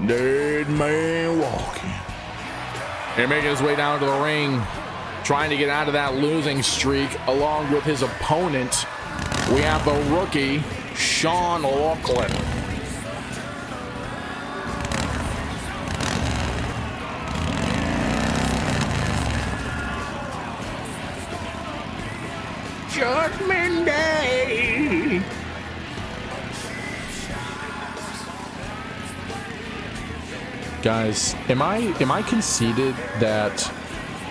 Dead man walking. And making his way down to the ring, trying to get out of that losing streak along with his opponent. We have the rookie, Sean Laughlin. Judgment Day. Guys, am I conceited that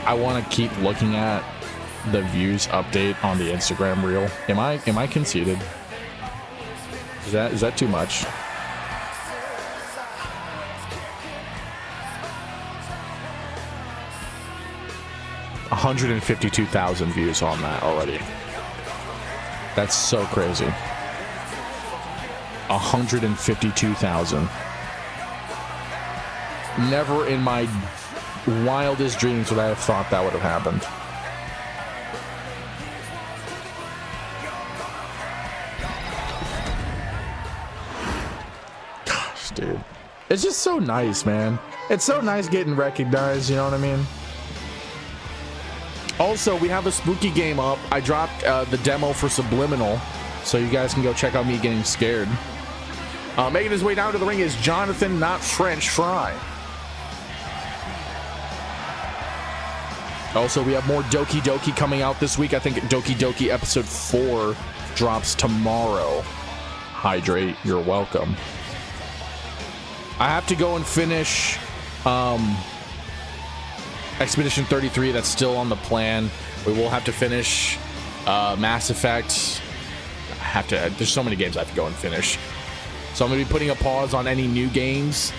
I want to keep looking at the views update on the Instagram reel? Am I conceited? Is that too much? $152,000 views on that already. That's so crazy. 152,000. Never in my wildest dreams would I have thought that would have happened. Gosh, dude. It's just so nice, man. It's so nice getting recognized, you know what I mean? Also, we have a spooky game up. I dropped the demo for Subliminal, so you guys can go check out me getting scared. Making his way down to the ring is Jonathan, not French Fry. Also, we have more Doki Doki coming out this week. I think Doki Doki episode 4 drops tomorrow. Hydrate, you're welcome. I have to go and finish Expedition 33. That's still on the plan. We will have to finish Mass Effect. There's so many games I have to go and finish. So I'm going to be putting a pause on any new games.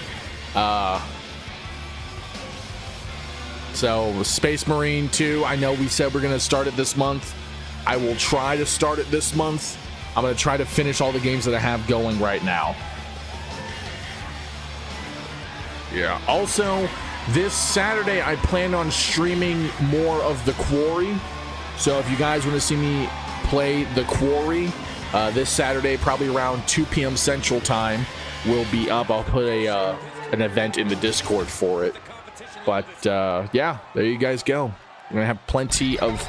So Space Marine 2, I know we said we're going to start it this month. I will try to start it this month. I'm going to try to finish all the games that I have going right now. Yeah. Also, this Saturday, I plan on streaming more of The Quarry. So if you guys want to see me play The Quarry, this Saturday, probably around 2 p.m. Central Time, will be up. I'll put an event in the Discord for it. But yeah, there you guys go. We're going to have plenty of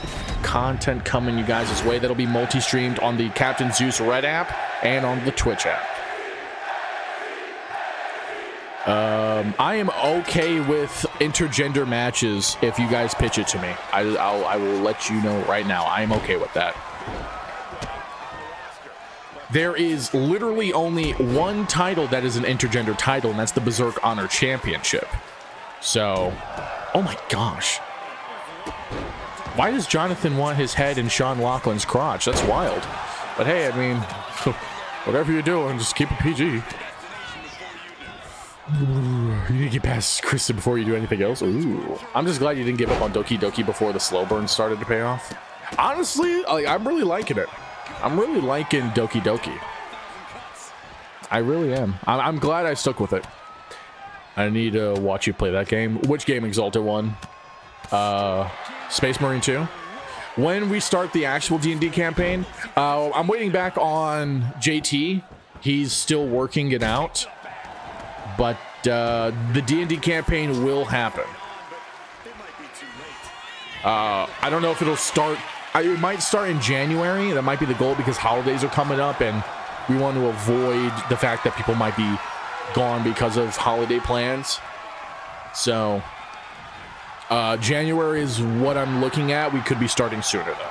content coming you guys' way. That'll be multi-streamed on the Captain Zeus Red app and on the Twitch app. I am okay with intergender matches if you guys pitch it to me. I will let you know right now. I am okay with that. There is literally only one title that is an intergender title, and that's the Berserk Honor Championship. So, oh my gosh. Why does Jonathan want his head in Sean Laughlin's crotch? That's wild. But hey, I mean, whatever you're doing, just keep it PG. You need to get past Kristen before you do anything else. Ooh. I'm just glad you didn't give up on Doki Doki before the slow burn started to pay off. Honestly, I'm really liking it. I'm really liking Doki Doki. I really am. I'm glad I stuck with it. I need to watch you play that game. Which game, Exalted 1? Space Marine 2? When we start the actual D&D campaign, I'm waiting back on JT. He's still working it out. But the D&D campaign will happen. I don't know if it'll start. It might start in January. That might be the goal because holidays are coming up and we want to avoid the fact that people might be gone because of holiday plans. So January is what I'm looking at. We could be starting sooner though.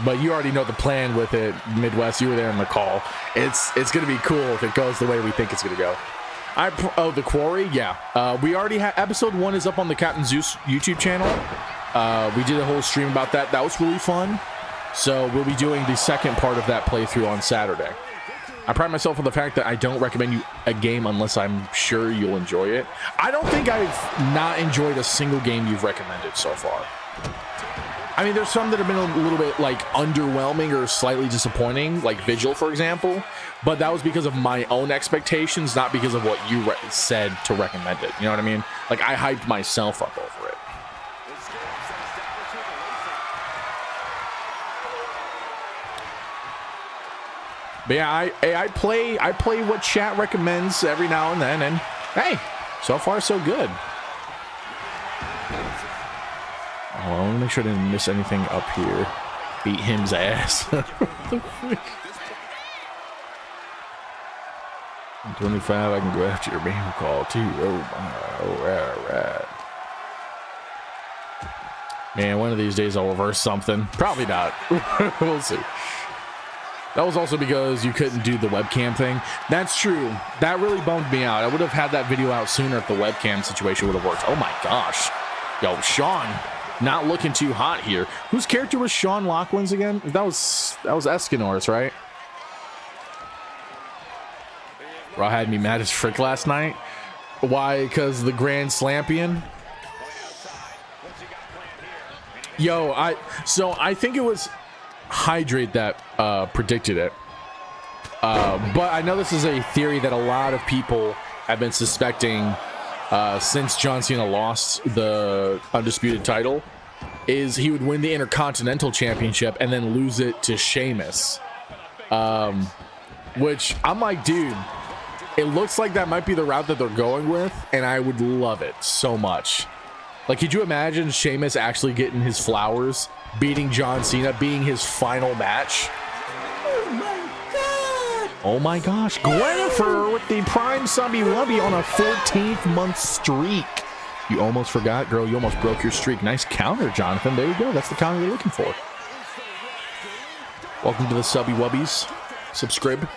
But you already know the plan with it, Midwest. You were there in the call. It's going to be cool if it goes the way we think it's going to go. The Quarry, yeah. We already have episode 1 is up on the Captain Zeus YouTube channel. We did a whole stream about that. That was really fun. So we'll be doing the second part of that playthrough on Saturday. I pride myself on the fact that I don't recommend you a game unless I'm sure you'll enjoy it. I don't think I've not enjoyed a single game you've recommended so far. I mean, there's some that have been a little bit like underwhelming or slightly disappointing, like Vigil, for example. But that was because of my own expectations, not because of what you said to recommend it. You know what I mean? Like, I hyped myself up over it. But yeah, I play what chat recommends every now and then, and hey, so far so good. Oh, let me make sure I didn't miss anything up here. Beat him's ass. 25, I can go after your name call too. Oh my, all right. Man, one of these days I'll reverse something. Probably not. We'll see. That was also because you couldn't do the webcam thing. That's true. That really bummed me out. I would have had that video out sooner if the webcam situation would have worked. Oh my gosh. Yo, Sean, not looking too hot here. Whose character was Sean Loughlin's again? That was Escanor's, right? Raw had me mad as frick last night. Why? Because the Grand Slampion. Yo, I think it was Hydrate that predicted it. But I know this is a theory that a lot of people have been suspecting since John Cena lost the Undisputed title, is he would win the Intercontinental Championship and then lose it to Sheamus. Which I'm like, dude, it looks like that might be the route that they're going with, and I would love it so much. Like, could you imagine Sheamus actually getting his flowers, beating John Cena, being his final match? Oh my god! Oh my gosh, Gwennifer with the Prime Subby Lubby on a 14th month streak. You almost forgot, girl. You almost broke your streak. Nice counter, Jonathan. There you go. That's the counter you're looking for. Welcome to the Subby Wubbies. Subscribe.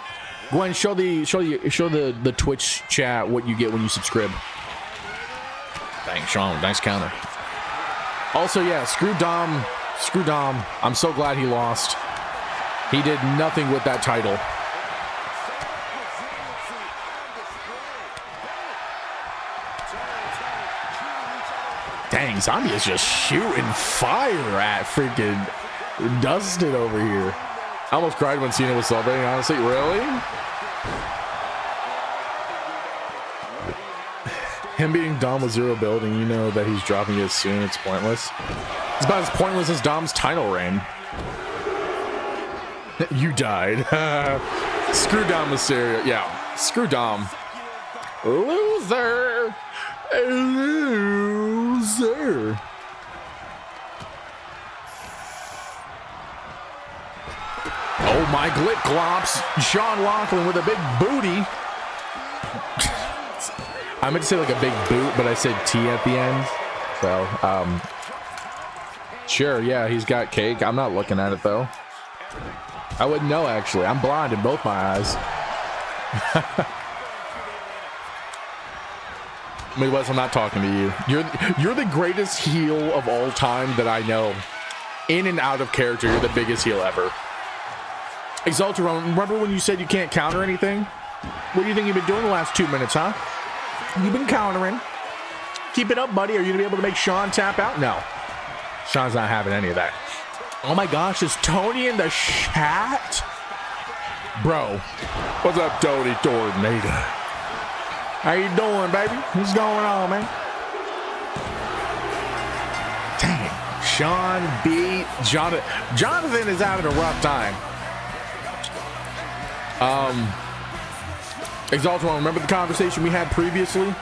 Gwen, show the Twitch chat what you get when you subscribe. Dang, Sean, nice counter. Also, yeah, screw Dom. Screw Dom. I'm so glad he lost. He did nothing with that title. Dang, Zombie is just shooting fire at freaking Dustin over here. I almost cried when Cena was celebrating, honestly. Really? Him beating Dom with zero building, you know that he's dropping it soon. It's pointless. It's about as pointless as Dom's title reign. You died. Screw Dom Mysterio. Yeah, screw Dom. Loser. Loser. Oh my glit glops. Sean Loughlan with a big booty. I meant to say like a big boot, but I said T at the end. So, sure, yeah, he's got cake. I'm not looking at it though. I wouldn't know actually. I'm blind in both my eyes. Midwest, I'm not talking to you. You're the greatest heel of all time that I know. In and out of character, you're the biggest heel ever. Exaltaron, remember when you said you can't counter anything? What do you think you've been doing the last 2 minutes, huh? You've been countering. Keep it up, buddy. Are you going to be able to make Sean tap out? No. Sean's not having any of that. Oh my gosh, is Tony in the chat? Bro. What's up, Tony Tornado? How you doing, baby? What's going on, man? Dang. Sean beat Jonathan. Jonathan is having a rough time. Exaltaron, remember the conversation we had previously?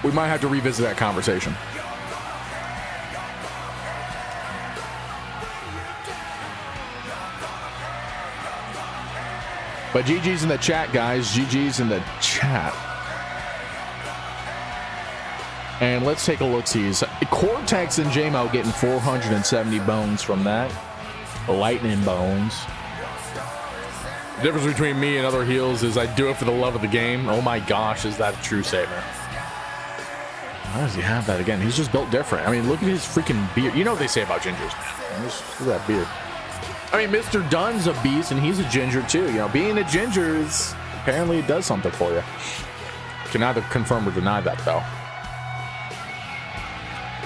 We might have to revisit that conversation. But GG's in the chat, guys. GG's in the chat. And let's take a look-sees. Cortex and JMO getting 470 bones from that. Lightning bones. The difference between me and other heels is I do it for the love of the game. Oh my gosh, is that a true statement? Why does he have that again? He's just built different. I mean, look at his freaking beard. You know what they say about gingers, man. Look at that beard. I mean, Mr. Dunn's a beast, and he's a ginger too. You know, being a ginger is apparently it does something for you. Can neither confirm or deny that, though.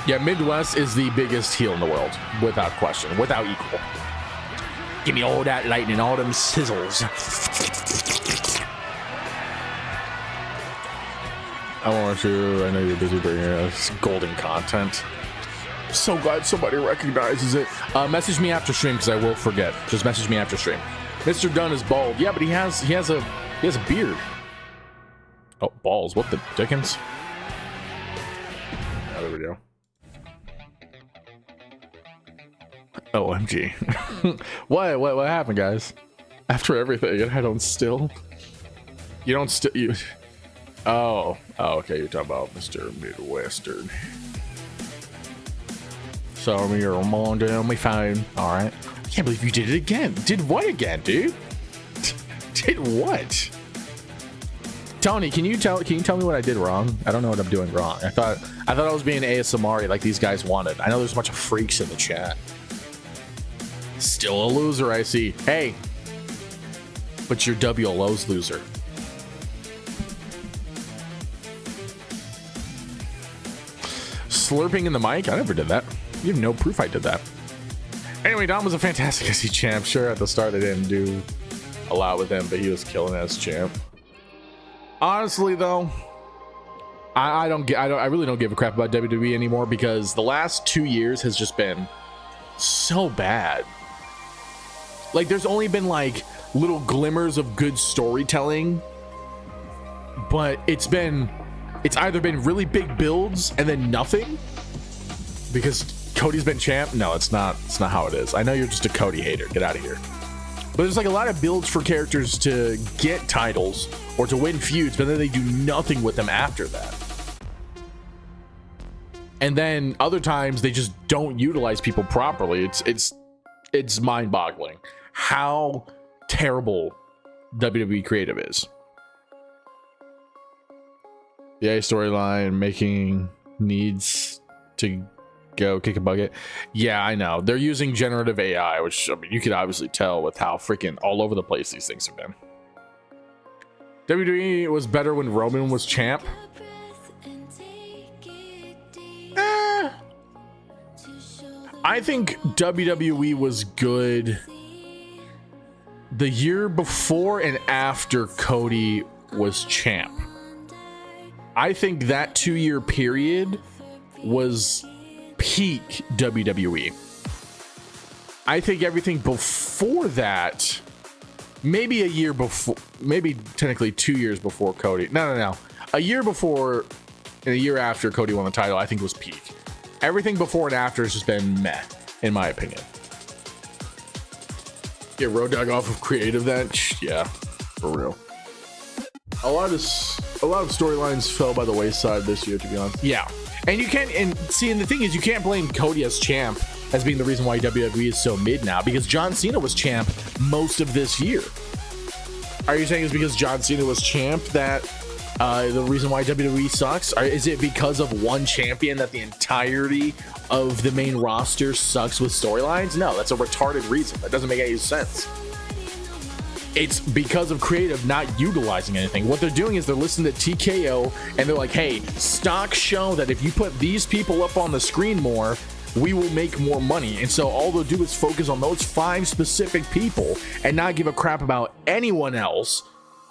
Yeah, Midwest is the biggest heel in the world, without question, without equal. Give me all that lightning, all them sizzles. I want to. I know you're busy bringing us golden content. So glad somebody recognizes it. Message me after stream because I will forget. Just message me after stream. Mr. Dunn is bald. Yeah, but he has a beard. Oh, balls. What the dickens? Oh, there we go. OMG. What happened, guys? After everything, I don't still. You don't still. You. Oh, okay. You're talking about Mr. Midwestern. So you're on my phone. All right. I can't believe you did it again. Did what again, dude? Did what? Tony, can you tell me what I did wrong? I don't know what I'm doing wrong. I thought I was being ASMR like these guys wanted. I know there's a bunch of freaks in the chat. Still a loser, I see. Hey, but you're WLO's loser. Slurping in the mic? I never did that. You have no proof I did that. Anyway, Dom was a fantastic SC champ. Sure, at the start they didn't do a lot with him, but he was killing as champ. Honestly, though, I really don't give a crap about WWE anymore because the last 2 years has just been so bad. Like, there's only been like little glimmers of good storytelling, but it's either been really big builds and then nothing because Cody's been champ. No, it's not how it is. I know you're just a Cody hater. Get out of here. But there's like a lot of builds for characters to get titles or to win feuds, but then they do nothing with them after that. And then other times they just don't utilize people properly. It's mind-boggling how terrible WWE creative is. The A storyline making needs to go kick a bucket. Yeah, I know. They're using generative AI, which, I mean, you could obviously tell with how freaking all over the place these things have been. WWE was better when Roman was champ. I think WWE was good the year before and after Cody was champ. I think that 2-year period was peak WWE. I think everything before that, maybe a year before, maybe technically 2 years before Cody. No. A year before and a year after Cody won the title, I think was peak. Everything before and after has just been meh, in my opinion. Get Road Dogg off of creative then? Yeah, for real. A lot of storylines fell by the wayside this year, to be honest. Yeah. And you can't, and the thing is, you can't blame Cody as champ as being the reason why WWE is so mid now, because John Cena was champ most of this year. Are you saying it's because John Cena was champ that the reason why WWE sucks? Or is it because of one champion that the entirety of the main roster sucks with storylines? No, that's a retarded reason. That doesn't make any sense. It's because of creative not utilizing anything. What they're doing is they're listening to TKO and they're like, hey, stock show that if you put these people up on the screen more, we will make more money. And so all they'll do is focus on those 5 specific people and not give a crap about anyone else.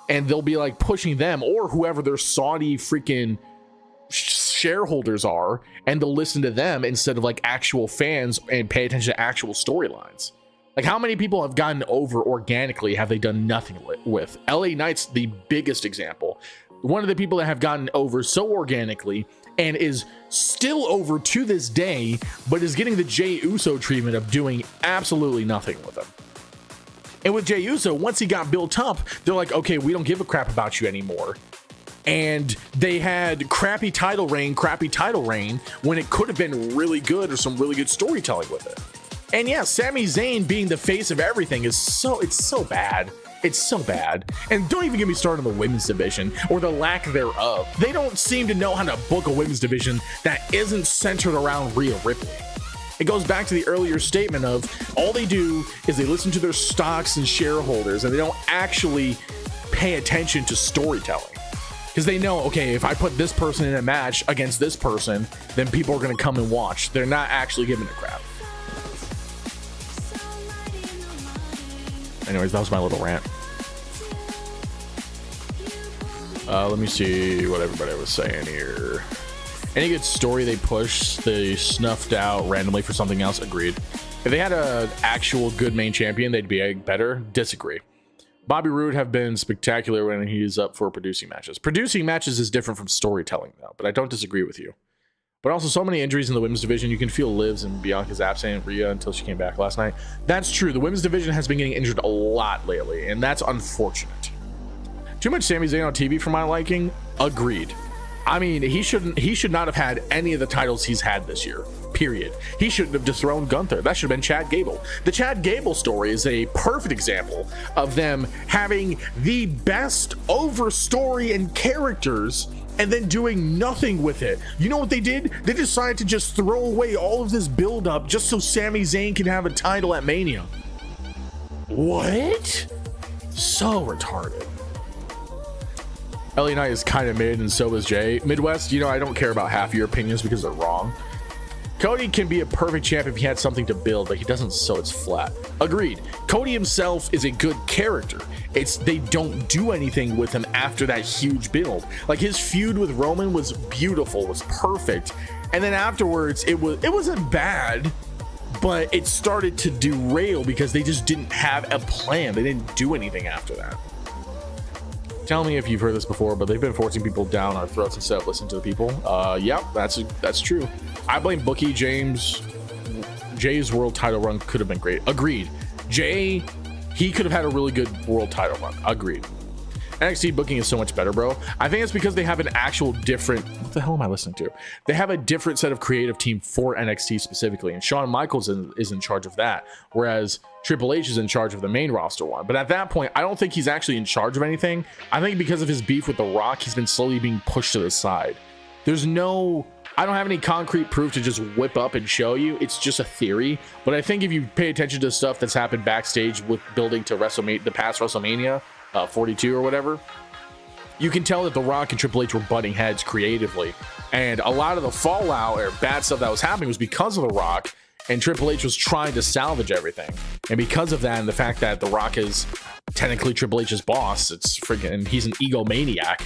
And they'll be like pushing them or whoever their Saudi freaking shareholders are, and they'll listen to them instead of like actual fans and pay attention to actual storylines. Like, how many people have gotten over organically have they done nothing with? LA Knight's the biggest example. One of the people that have gotten over so organically and is still over to this day, but is getting the Jey Uso treatment of doing absolutely nothing with him. And with Jey Uso, once he got built up, they're like, okay, we don't give a crap about you anymore. And they had crappy title reign when it could have been really good or some really good storytelling with it. And yeah, Sami Zayn being the face of everything is so bad. It's so bad. And don't even get me started on the women's division or the lack thereof. They don't seem to know how to book a women's division that isn't centered around Rhea Ripley. It goes back to the earlier statement of all they do is they listen to their stocks and shareholders and they don't actually pay attention to storytelling. Because they know, okay, if I put this person in a match against this person, then people are going to come and watch. They're not actually giving a crap. Anyways, that was my little rant. Let me see what everybody was saying here. Any good story they push, they snuffed out randomly for something else. Agreed. If they had an actual good main champion, they'd be better. Disagree. Bobby Roode have been spectacular when he's up for producing matches. Producing matches is different from storytelling, though, but I don't disagree with you. But also, so many injuries in the women's division. You can feel Liv's and Bianca's absent, Rhea until she came back last night. That's true. The women's division has been getting injured a lot lately, and that's unfortunate. Too much Sami Zayn on TV for my liking. Agreed. I mean, he should not have had any of the titles he's had this year. Period. He shouldn't have dethroned Gunther. That should have been Chad Gable. The Chad Gable story is a perfect example of them having the best over story and characters and then doing nothing with it. You know what they did? They decided to just throw away all of this build up just so Sami Zayn can have a title at Mania. What? So retarded. LA Knight is kind of mid, and so is Jay. Midwest, I don't care about half your opinions because they're wrong. Cody can be a perfect champ if he had something to build, but he doesn't, so it's flat. Agreed. Cody himself is a good character. They don't do anything with him after that huge build. Like, his feud with Roman was beautiful, was perfect. And then afterwards, it wasn't bad, but it started to derail because they just didn't have a plan. They didn't do anything after that. Tell me if you've heard this before, but they've been forcing people down our throats instead of listening to the people. Yeah, that's true. I blame Bookie. Jay's world title run could have been great. Agreed. Jay, he could have had a really good world title run. Agreed. NXT booking is so much better, bro. I think it's because they have an actual different... What the hell am I listening to? They have a different set of creative team for NXT specifically, and Shawn Michaels is in charge of that, whereas Triple H is in charge of the main roster one. But at that point, I don't think he's actually in charge of anything. I think because of his beef with The Rock, he's been slowly being pushed to the side. I don't have any concrete proof to just whip up and show you. It's just a theory. But I think if you pay attention to stuff that's happened backstage with building to WrestleMania, the past WrestleMania, 42 or whatever, you can tell that The Rock and Triple H were butting heads creatively. And a lot of the fallout or bad stuff that was happening was because of The Rock, and Triple H was trying to salvage everything. And because of that, and the fact that The Rock is technically Triple H's boss, it's freaking, and he's an egomaniac,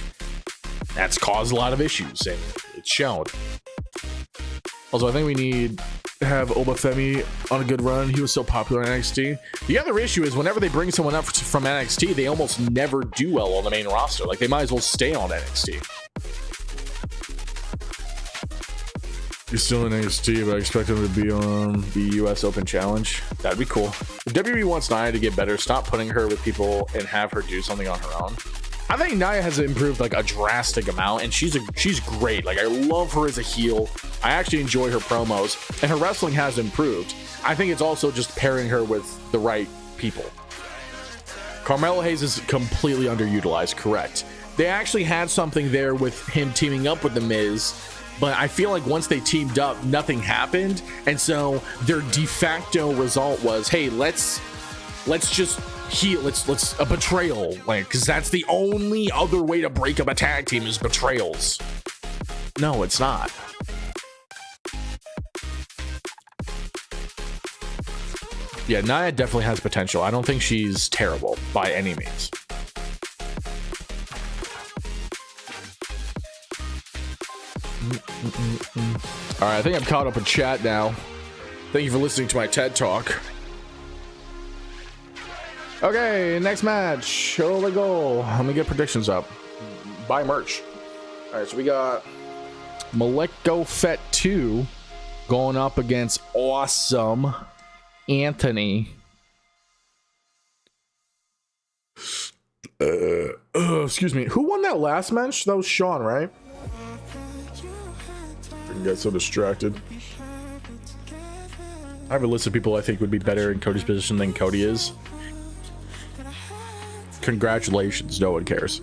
that's caused a lot of issues, and it's shown. Also, I think we need to have Obafemi on a good run. He was so popular in NXT. The other issue is whenever they bring someone up from NXT, they almost never do well on the main roster. Like, they might as well stay on NXT. He's still in NXT, but I expect him to be on the US Open Challenge. That'd be cool. If WWE wants Nia to get better, stop putting her with people and have her do something on her own. I think Nia has improved like a drastic amount, and she's great. Like, I love her as a heel. I actually enjoy her promos, and her wrestling has improved. I think it's also just pairing her with the right people. Carmelo Hayes is completely underutilized, correct. They actually had something there with him teaming up with The Miz, but I feel like once they teamed up, nothing happened, and so their de facto result was, hey, let's just heal, let's a betrayal, like, because that's the only other way to break up a tag team is betrayals. No, it's not. Yeah, Nia definitely has potential. I don't think she's terrible by any means. All right, I think I'm caught up in chat now. Thank you for listening to my TED Talk. Okay, next match. Here we go. Let me get predictions up. Buy merch. All right, so we got Maleko Fet 2 going up against Awesome Anthony. Excuse me. Who won that last match? That was Sean, right? I get so distracted. I have a list of people I think would be better in Cody's position than Cody is. Congratulations, no one cares.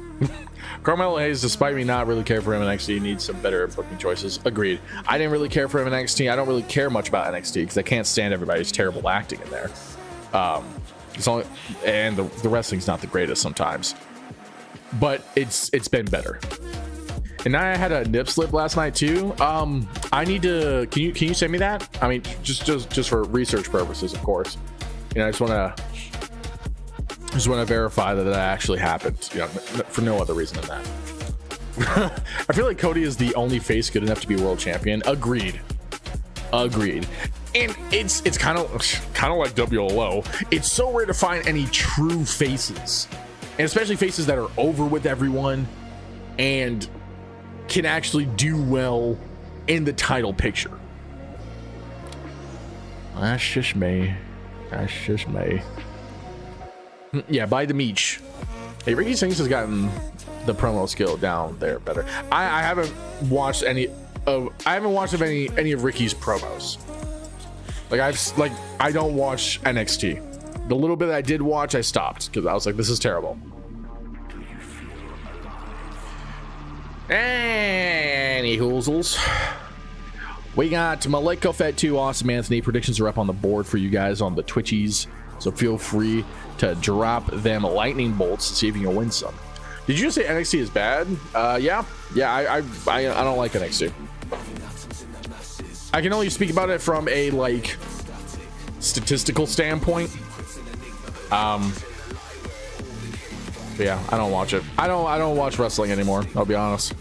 Carmelo Hayes, despite me not really care for him in NXT, needs some better booking choices. Agreed. I didn't really care for him in NXT. I don't really care much about NXT because I can't stand everybody's terrible acting in there. And the wrestling's not the greatest sometimes, but it's been better. And I had a nip slip last night too. I need to. Can you send me that? I mean, just for research purposes, of course. I just want to verify that actually happened. For no other reason than that. I feel like Cody is the only face good enough to be world champion. Agreed. And it's kind of. kind of like WLO, it's so rare to find any true faces, and especially faces that are over with everyone and can actually do well in the title picture. That's just me. That's just me. Yeah, by the Meech. Hey, Ricky Sings has gotten the promo skill down there better. I haven't watched any of any of Ricky's promos. I don't watch NXT. The little bit that I did watch, I stopped because I was like, this is terrible. Any hoozles. We got Malik Kofet 2, Awesome Anthony. Predictions are up on the board for you guys on the Twitchies, so feel free to drop them lightning bolts to see if you can win some. Did you just say NXT is bad? Yeah. I don't like NXT. I can only speak about it from a like statistical standpoint. Yeah, I don't watch it. I don't watch wrestling anymore. I'll be honest.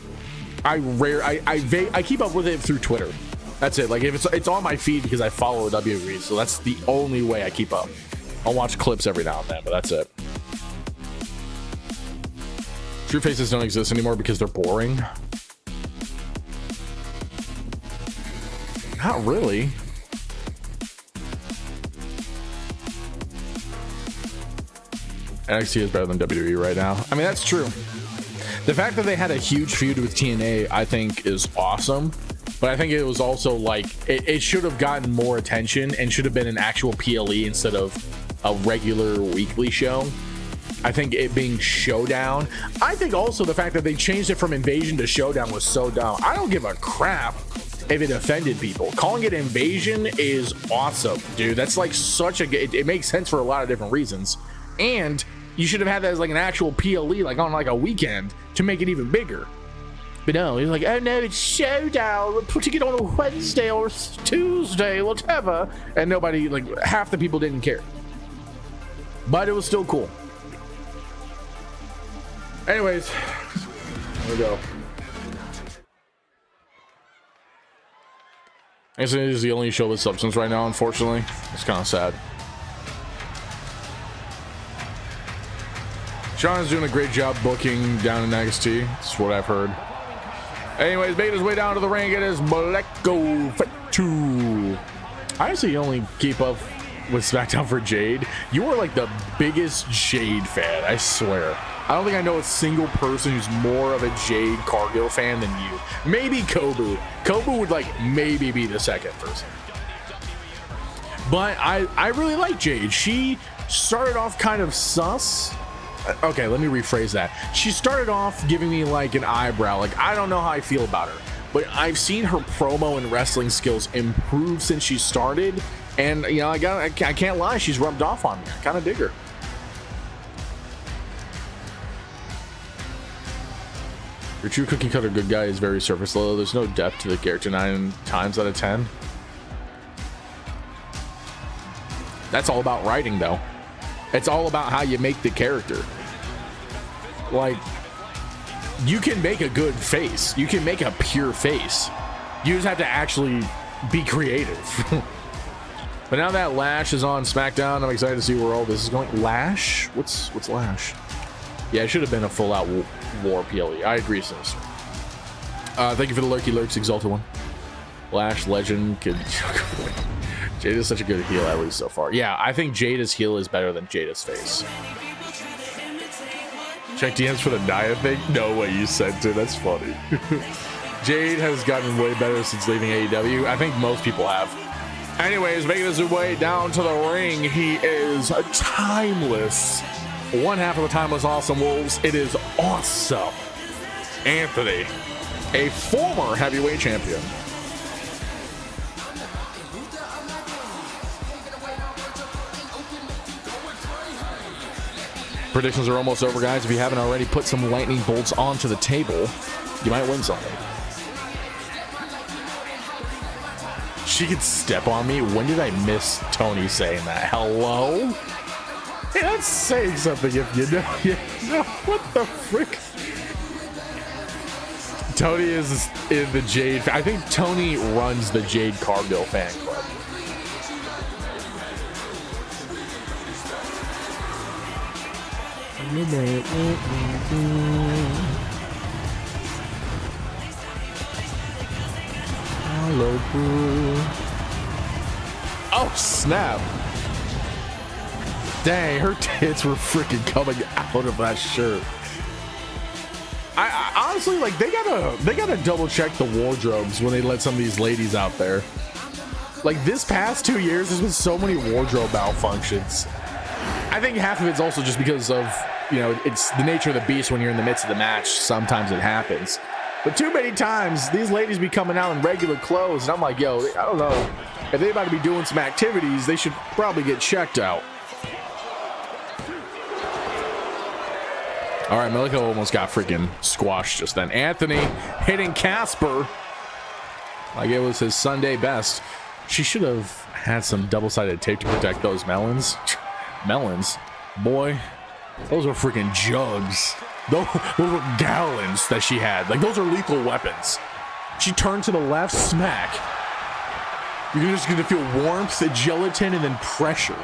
I keep up with it through Twitter. That's it. Like if it's on my feed because I follow WWE, so that's the only way I keep up. I'll watch clips every now and then, but that's it. True faces don't exist anymore because they're boring. Not really. NXT is better than WWE right now. I mean, that's true. The fact that they had a huge feud with TNA, I think, is awesome. But I think it was also like, it should have gotten more attention and should have been an actual PLE instead of a regular weekly show. I think it being Showdown. I think also the fact that they changed it from Invasion to Showdown was so dumb. I don't give a crap if it offended people. Calling it Invasion is awesome, dude. That's like such a, it makes sense for a lot of different reasons. And you should have had that as like an actual PLE, like on like a weekend to make it even bigger. But no, he's like, oh no, it's Showdown. We're putting it on a Wednesday or Tuesday, whatever. And nobody, like half the people didn't care. But it was still cool. Anyways, here we go. I guess it is the only show with substance right now, unfortunately. It's kind of sad. Sean is doing a great job booking down in NXT. That's what I've heard. Anyways, making his way down to the ring, it is Maleko Fatu. I actually only keep up with SmackDown for Jade. You are like the biggest Jade fan, I swear. I don't think I know a single person who's more of a Jade Cargill fan than you. Maybe Kobu. Kobu would like maybe be the second person. But I really like Jade. She started off kind of sus. Okay, let me rephrase that. She started off giving me like an eyebrow. Like, I don't know how I feel about her. But I've seen her promo and wrestling skills improve since she started. And, you know, I can't lie. She's rubbed off on me. I kind of dig her. Your true cookie cutter good guy is very surface level. There's no depth to the character 9 times out of 10. That's all about writing, though. It's all about how you make the character. Like, you can make a good face. You can make a pure face. You just have to actually be creative. But now that Lash is on SmackDown, I'm excited to see where all this is going. Lash? What's Lash? Yeah, it should have been a full-out war PLE. I agree, sis. Thank you for the lurky lurks, Exalted One. Lash, Legend, could... Jade is such a good heel, at least so far. Yeah, I think Jada's heel is better than Jada's face. Check DMs for the Nia thing? No way you sent it. That's funny. Jade has gotten way better since leaving AEW. I think most people have. Anyways, making his way down to the ring, he is a timeless. One half of the Timeless Awesome Wolves. It is Awesome Anthony, a former heavyweight champion. Predictions are almost over, guys. If you haven't already, put some lightning bolts onto the table. You might win something. She could step on me. When did I miss Tony saying that? Hello? Hey, that's saying something if you know. You know what the frick? Tony is in the Jade. I think Tony runs the Jade Cargill fan club. Oh, snap. Dang, her tits were freaking coming out of that shirt. I honestly, like, they gotta double check the wardrobes when they let some of these ladies out there. Like, this past 2 years, there's been so many wardrobe malfunctions. I think half of it's also just because of, you know, it's the nature of the beast when you're in the midst of the match. Sometimes it happens. But too many times, these ladies be coming out in regular clothes, and I'm like, yo, I don't know. If they about to be doing some activities, they should probably get checked out. All right, Meliko almost got freaking squashed just then. Anthony hitting Casper like it was his Sunday best. She should have had some double-sided tape to protect those melons. Melons? Boy, those are freaking jugs. Those were gallons that she had. Like, those are lethal weapons. She turned to the left, smack. You're just going to feel warmth, gelatin, and then pressure.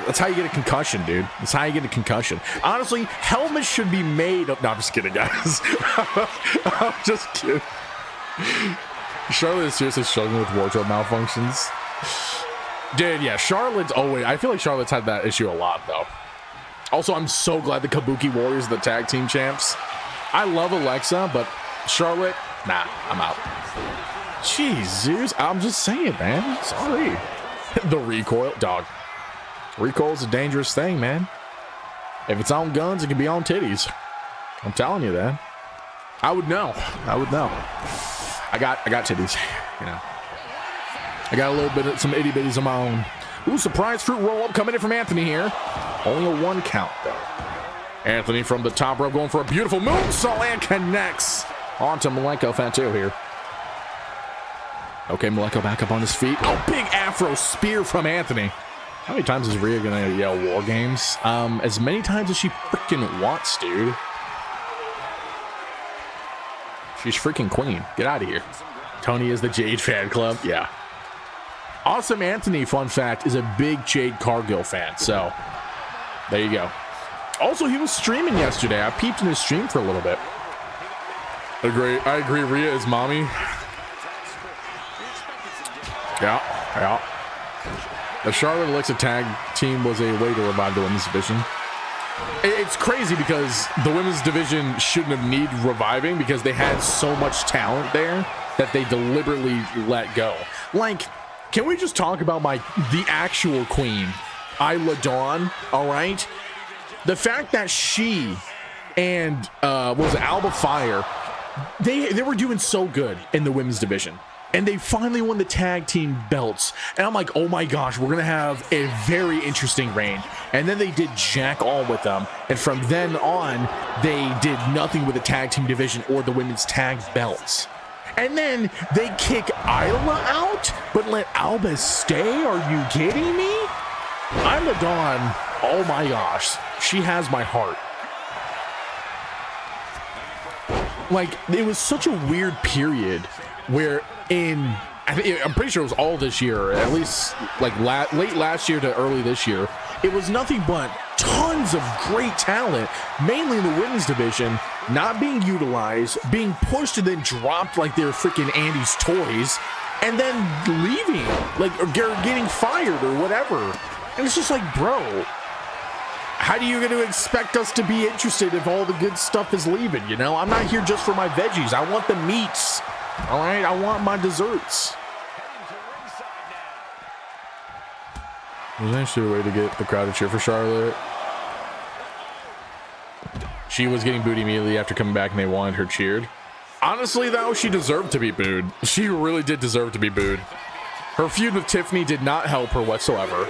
That's how you get a concussion, dude. That's how you get a concussion. Honestly, helmets should be made of... No, I'm just kidding, guys. I'm just kidding. Charlotte is seriously struggling with wardrobe malfunctions. Dude, yeah, Charlotte's always... I feel like Charlotte's had that issue a lot, though. Also, I'm so glad the Kabuki Warriors are the tag team champs. I love Alexa, but Charlotte, nah, I'm out. Jesus, I'm just saying, man. Sorry. The recoil, dog. Recoil's a dangerous thing, man. If it's on guns, it can be on titties. I'm telling you that. I would know. I would know. I got titties, you know. I got a little bit of some itty bitties of my own. Ooh, surprise fruit roll up coming in from Anthony here. Only a 1 count, though. Anthony from the top rope going for a beautiful moonsault and connects onto Malenko Fatu here. Okay, Malenko back up on his feet. Oh, big afro spear from Anthony. How many times is Rhea gonna yell War Games? As many times as she freaking wants, dude. She's freaking queen. Get out of here. Tony is the Jade fan club. Yeah. Awesome Anthony, fun fact, is a big Jade Cargill fan. So, there you go. Also, he was streaming yesterday. I peeped in his stream for a little bit. I agree. Rhea is mommy. Yeah. The Charlotte Alexa tag team was a way to revive the women's division. It's crazy because the women's division shouldn't have needed reviving because they had so much talent there that they deliberately let go. Like, can we just talk about the actual queen, Isla Dawn, all right? The fact that she and Alba Fire, they were doing so good in the women's division. And they finally won the tag team belts. And I'm like, oh my gosh, we're going to have a very interesting reign. And then they did jack all with them. And from then on, they did nothing with the tag team division or the women's tag belts. And then they kick Isla out, but let Alba stay? Are you kidding me? Isla Dawn, oh my gosh, she has my heart. Like, it was such a weird period where I'm pretty sure it was all this year, at least like late last year to early this year, it was nothing but tons of great talent, mainly in the women's division, not being utilized, being pushed and then dropped like they were freaking Andy's toys, and then leaving, like, or getting fired or whatever. And it's just like, bro, how do you going to expect us to be interested if all the good stuff is leaving? You know, I'm not here just for my veggies. I want the meats. All right, I want my desserts. There's actually a way to get the crowd to cheer for Charlotte. She was getting booed immediately after coming back and they wanted her cheered. Honestly, though, she deserved to be booed. She really did deserve to be booed. Her feud with Tiffany did not help her whatsoever.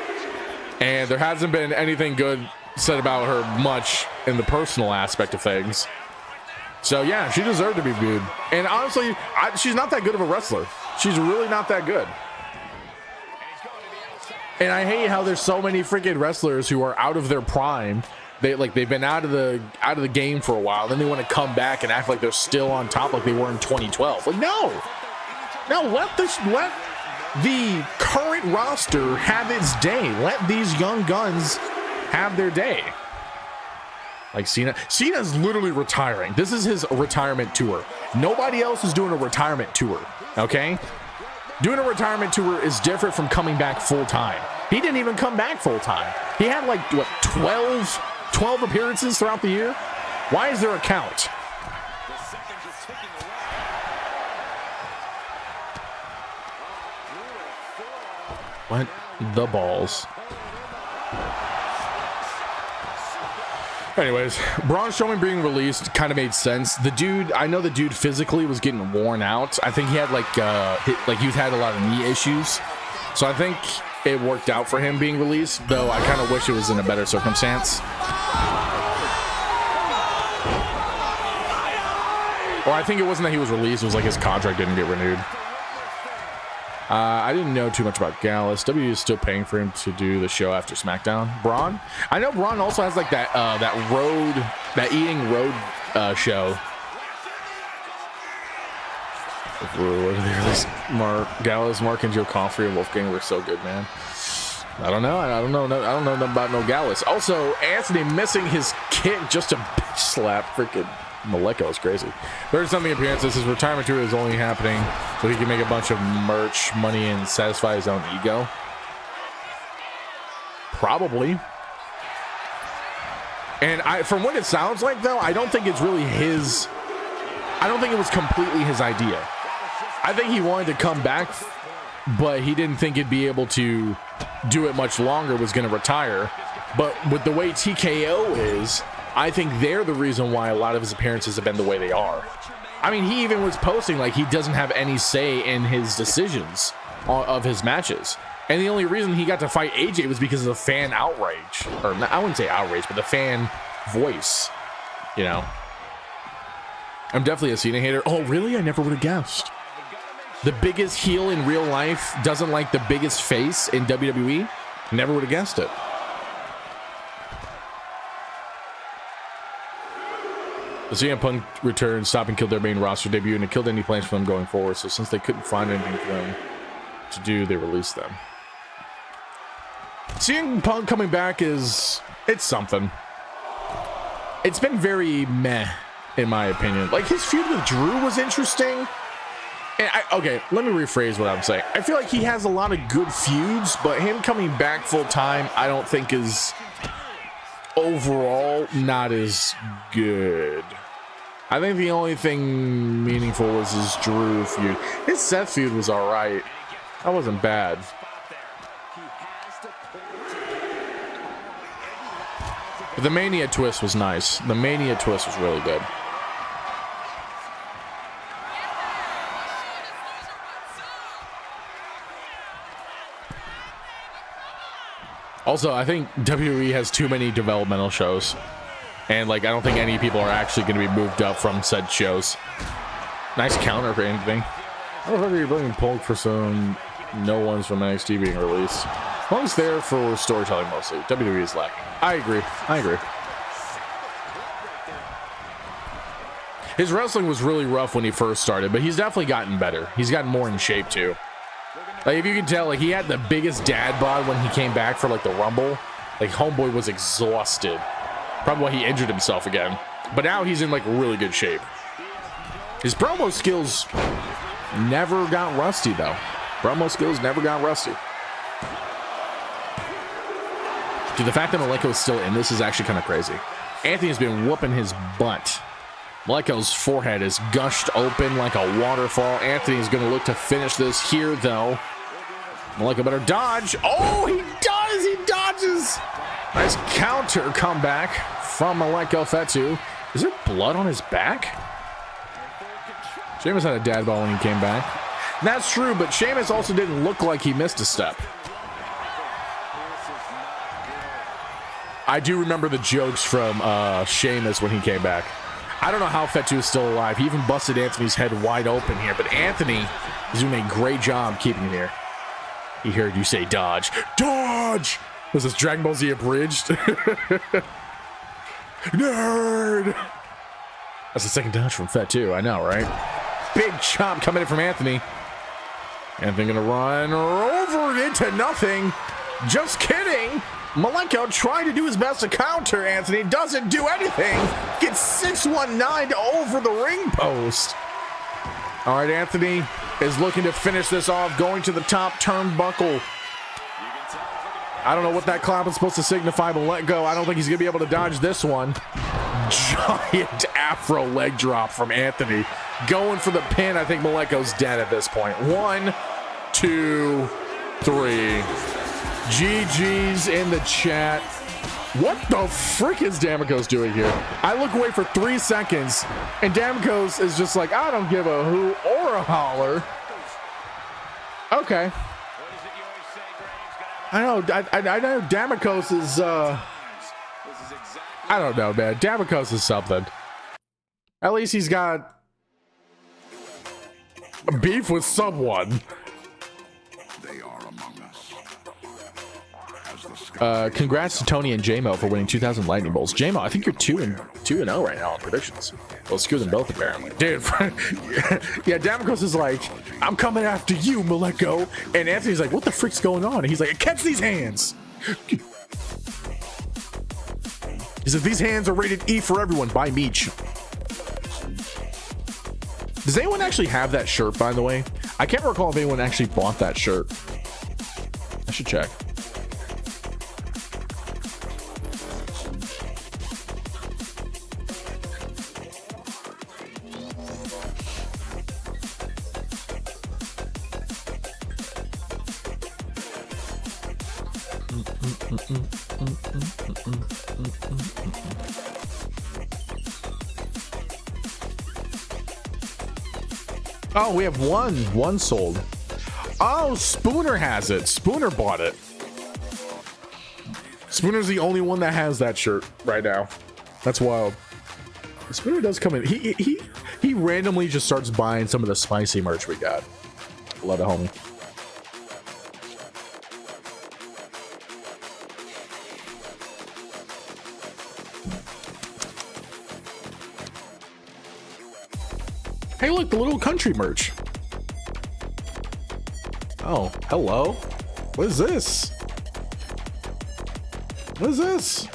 And there hasn't been anything good said about her much in the personal aspect of things. So, yeah, she deserved to be booed. And honestly, she's not that good of a wrestler. She's really not that good. And I hate how there's so many freaking wrestlers who are out of their prime. They've been out of the game for a while. Then they want to come back and act like they're still on top like they were in 2012. Like, no, let the current roster have its day. Let these young guns have their day. Like Cena's literally retiring. This is his retirement tour. Nobody else is doing a retirement tour, okay? Doing a retirement tour is different from coming back full time. He didn't even come back full time. He had like, what, 12 appearances throughout the year? Why is there a count? What the balls? Anyways, Braun Strowman being released kind of made sense. The dude, I know the dude physically was getting worn out. I think he had he's had a lot of knee issues. So I think it worked out for him being released, though I kind of wish it was in a better circumstance. Or I think it wasn't that he was released, it was like his contract didn't get renewed. I didn't know too much about Gallus. WWE is still paying for him to do the show after SmackDown. Braun? I know Braun also has like that eating road show. What are they released? Gallus, Mark, and Joe Coffey and Wolfgang were so good, man. I don't know about no Gallus. Also, Anthony missing his kick just to bitch slap freaking Maleko is crazy. 30-something appearances. His retirement tour is only happening so he can make a bunch of merch money and satisfy his own ego. Probably. And from what it sounds like, though, I don't think it's really his. I don't think it was completely his idea. I think he wanted to come back, but he didn't think he'd be able to do it much longer, was going to retire. But with the way TKO is, I think they're the reason why a lot of his appearances have been the way they are. I mean, he even was posting like he doesn't have any say in his decisions of his matches. And the only reason he got to fight AJ was because of the fan outrage. Or I wouldn't say outrage, but the fan voice, you know. I'm definitely a Cena hater. Oh, really? I never would have guessed. The biggest heel in real life doesn't like the biggest face in WWE? Never would have guessed it. The CM Punk return stopped and killed their main roster debut, and it killed any plans for them going forward. So since they couldn't find anything for them to do, they released them. CM Punk coming back it's something. It's been very meh, in my opinion. Like, his feud with Drew was interesting. And okay, let me rephrase what I'm saying. I feel like he has a lot of good feuds, but him coming back full time, I don't think is overall not as good. I think the only thing meaningful was his Drew feud. His Seth feud was all right. That wasn't bad. But the Mania twist was nice. The Mania twist was really good. Also, I think WWE has too many developmental shows. And, like, I don't think any people are actually going to be moved up from said shows. Nice counter for anything. I don't know if you're bringing Punk for some no ones from NXT being released. Punk's there for storytelling mostly. WWE is lacking. I agree. His wrestling was really rough when he first started, but he's definitely gotten better. He's gotten more in shape, too. Like, if you can tell, like, he had the biggest dad bod when he came back for, like, the Rumble. Like, Homeboy was exhausted. Probably why he injured himself again. But now he's in, like, really good shape. His promo skills never got rusty, though. Promo skills never got rusty. Dude, the fact that Maleko is still in this is actually kind of crazy. Anthony's been whooping his butt. Maleko's forehead is gushed open like a waterfall. Anthony's going to look to finish this here, though. Maleko better dodge. Oh, he does! He dodges! Nice counter comeback from Maleko Fatu. Is there blood on his back? Sheamus had a dad ball when he came back. That's true, but Sheamus also didn't look like he missed a step. I do remember the jokes from Sheamus when he came back. I don't know how Fatu is still alive. He even busted Anthony's head wide open here, but Anthony is doing a great job keeping him here. He heard you say dodge. Dodge! Was this Dragon Ball Z abridged? Nerd! That's the second dodge from Fatu, I know, right? Big chop coming in from Anthony. Anthony gonna run over into nothing. Just kidding. Malenko trying to do his best to counter Anthony. Doesn't do anything. Gets 619 over the ring post. All right, Anthony is looking to finish this off, going to the top turnbuckle. I don't know what that clap is supposed to signify, but let go. I don't think he's going to be able to dodge this one. Giant afro leg drop from Anthony. Going for the pin. I think Malenko's dead at this point. 1, 2, 3. GG's in the chat. What the frick is Damikos doing here? I look away for 3 seconds, and Damikos is just like, I don't give a who or a holler. Okay. I know Damikos is, I don't know, man. Damikos is something. At least he's got beef with someone. Congrats to Tony and JMO for winning 2,000 Lightning Bolts. JMO, I think you're 2-0 right now on predictions. Well, screw them both apparently. Dude, yeah, Damikos is like, I'm coming after you, Malenko. And Anthony's like, what the frick's going on? And he's like, catch these hands. He said, these hands are rated E for everyone by Meech. Does anyone actually have that shirt, by the way? I can't recall if anyone actually bought that shirt. I should check. Oh, we have one sold. Oh, Spooner has it. Spooner bought it. Spooner's the only one that has that shirt right now. That's wild. Spooner does come in. He randomly just starts buying some of the spicy merch we got. Love it, homie. Hey, look, the little country merch. Oh, hello. What is this? What is this?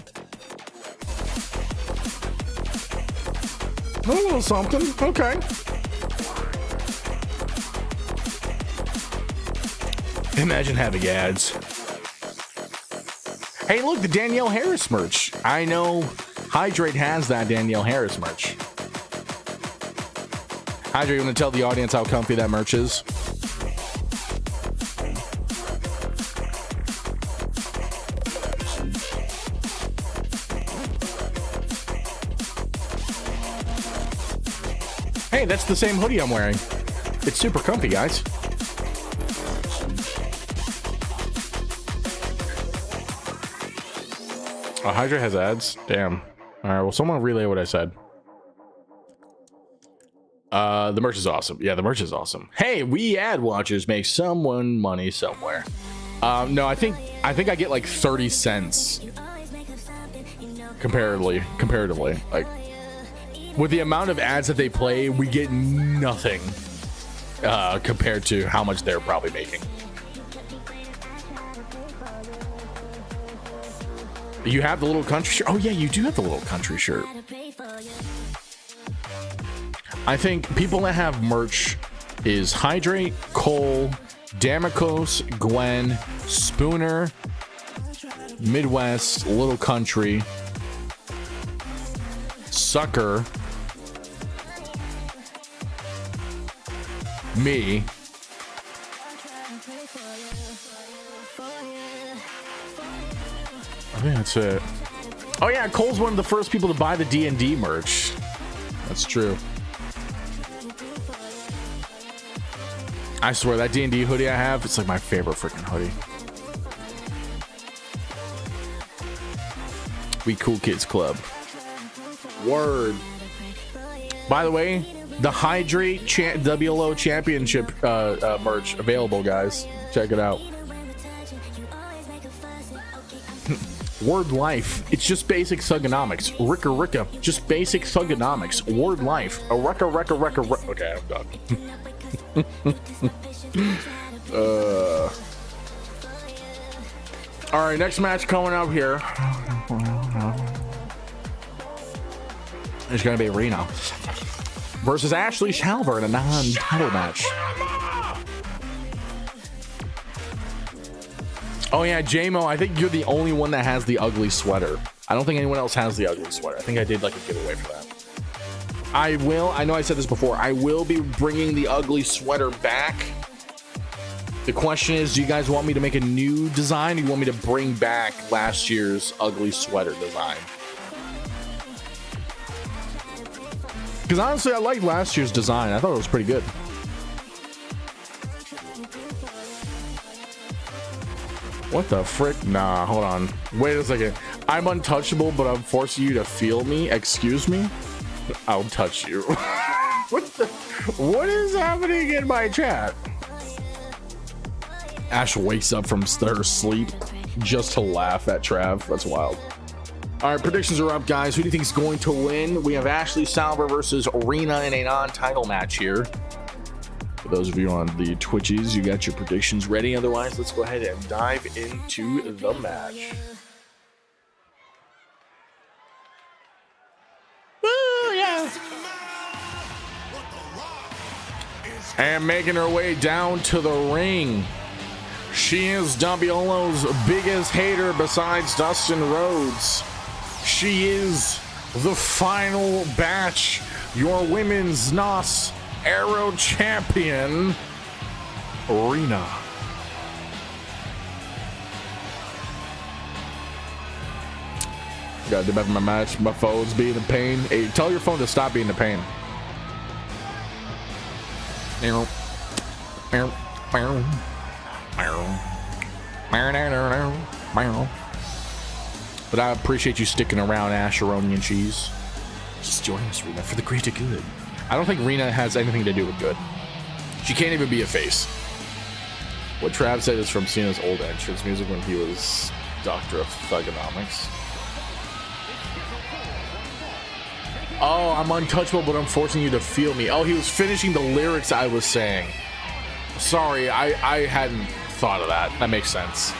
A little something. Okay. Imagine having ads. Hey, look, the Danielle Harris merch. I know Hydrate has that Danielle Harris merch. Hydrate, you want to tell the audience how comfy that merch is? Hey, that's the same hoodie I'm wearing. It's super comfy, guys. Oh, Hydra has ads? Damn. Alright, well, someone relay what I said. The merch is awesome. Yeah, the merch is awesome. Hey, we ad watchers make someone money somewhere. No, I think I get like 30 cents comparatively. Like, with the amount of ads that they play, we get nothing compared to how much they're probably making. You have the little country shirt. Oh yeah, you do have the little country shirt. I think people that have merch is Hydrate, Cole, Damikos, Gwen, Spooner, Midwest, Little Country, Sucker, me. I think that's it. Oh yeah, Cole's one of the first people to buy the D&D merch. That's true. I swear, that D&D hoodie I have, it's like my favorite freaking hoodie. We Cool Kids Club. Word. By the way, the Hydrate WLO Championship merch available, guys. Check it out. Word life. It's just basic thugonomics. Ricka. Just basic thugonomics. Word life. A recka. Okay, I'm done. All right, next match coming up here. It's going to be Rena versus Ashley Shalver in a non-title match. Oh yeah, J-Mo, I think you're the only one that has the ugly sweater. I don't think anyone else has the ugly sweater. I think I did like a giveaway for that. I know I said this before, I will be bringing the ugly sweater back. The question is, do you guys want me to make a new design, or do you want me to bring back last year's ugly sweater design? Because honestly, I liked last year's design. I thought it was pretty good. What the frick? Nah, hold on. Wait a second. I'm untouchable, but I'm forcing you to feel me. Excuse me? I'll touch you. What is happening in my chat? Ash wakes up from her sleep just to laugh at Trav. That's wild. All right, predictions are up, guys. Who do you think is going to win? We have Ashley Salver versus Rena in a non-title match here. For those of you on the Twitches, you got your predictions ready. Otherwise, let's go ahead and dive into the match. Woo, yeah. And making her way down to the ring, she is WLO's biggest hater besides Dustin Rhodes. She is the final batch, your women's NOS Arrow champion, Rena. Gotta do better my match. My phone's being in pain. Hey, tell your phone to stop being in pain. But I appreciate you sticking around, Asheroni and Cheese. Just join us, Rena, for the greater good. I don't think Rena has anything to do with good. She can't even be a face. What Trav said is from Cena's old entrance music when he was Doctor of Thugonomics. Oh, I'm untouchable, but I'm forcing you to feel me. Oh, he was finishing the lyrics I was saying. Sorry, I hadn't thought of that. That makes sense.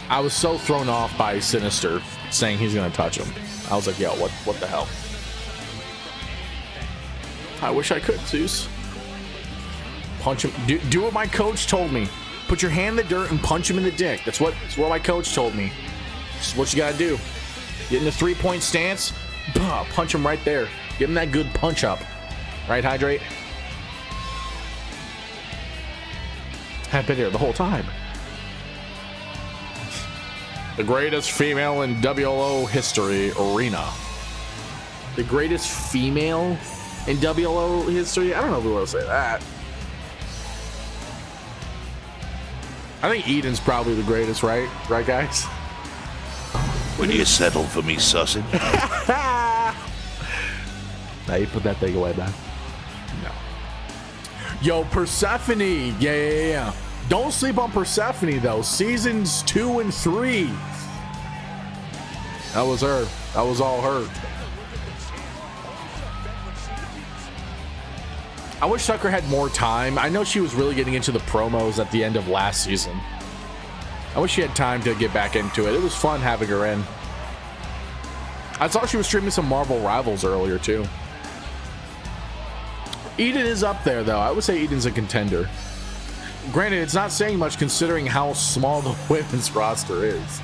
I was so thrown off by Sinister saying he's gonna touch him. I was like, yo, what the hell? I wish I could, Zeus. Punch him. Do what my coach told me. Put your hand in the dirt and punch him in the dick. That's what my coach told me. This is what you gotta do. Get in the 3-point stance. Punch him right there. Give him that good punch up. Right, Hydrate? Have been here the whole time. The greatest female in WLO history, Rena. The greatest female in WLO history? I don't know if we want to say that. I think Eden's probably the greatest, right? Right, guys? Will you settle for me, sausage? Now you put that thing away, man. No. Yo, Persephone. Yeah. Don't sleep on Persephone, though. Seasons 2 and 3. That was her. That was all her. I wish Tucker had more time. I know she was really getting into the promos at the end of last season. I wish she had time to get back into it. It was fun having her in. I saw she was streaming some Marvel Rivals earlier, too. Eden is up there, though. I would say Eden's a contender. Granted, it's not saying much considering how small the women's roster is.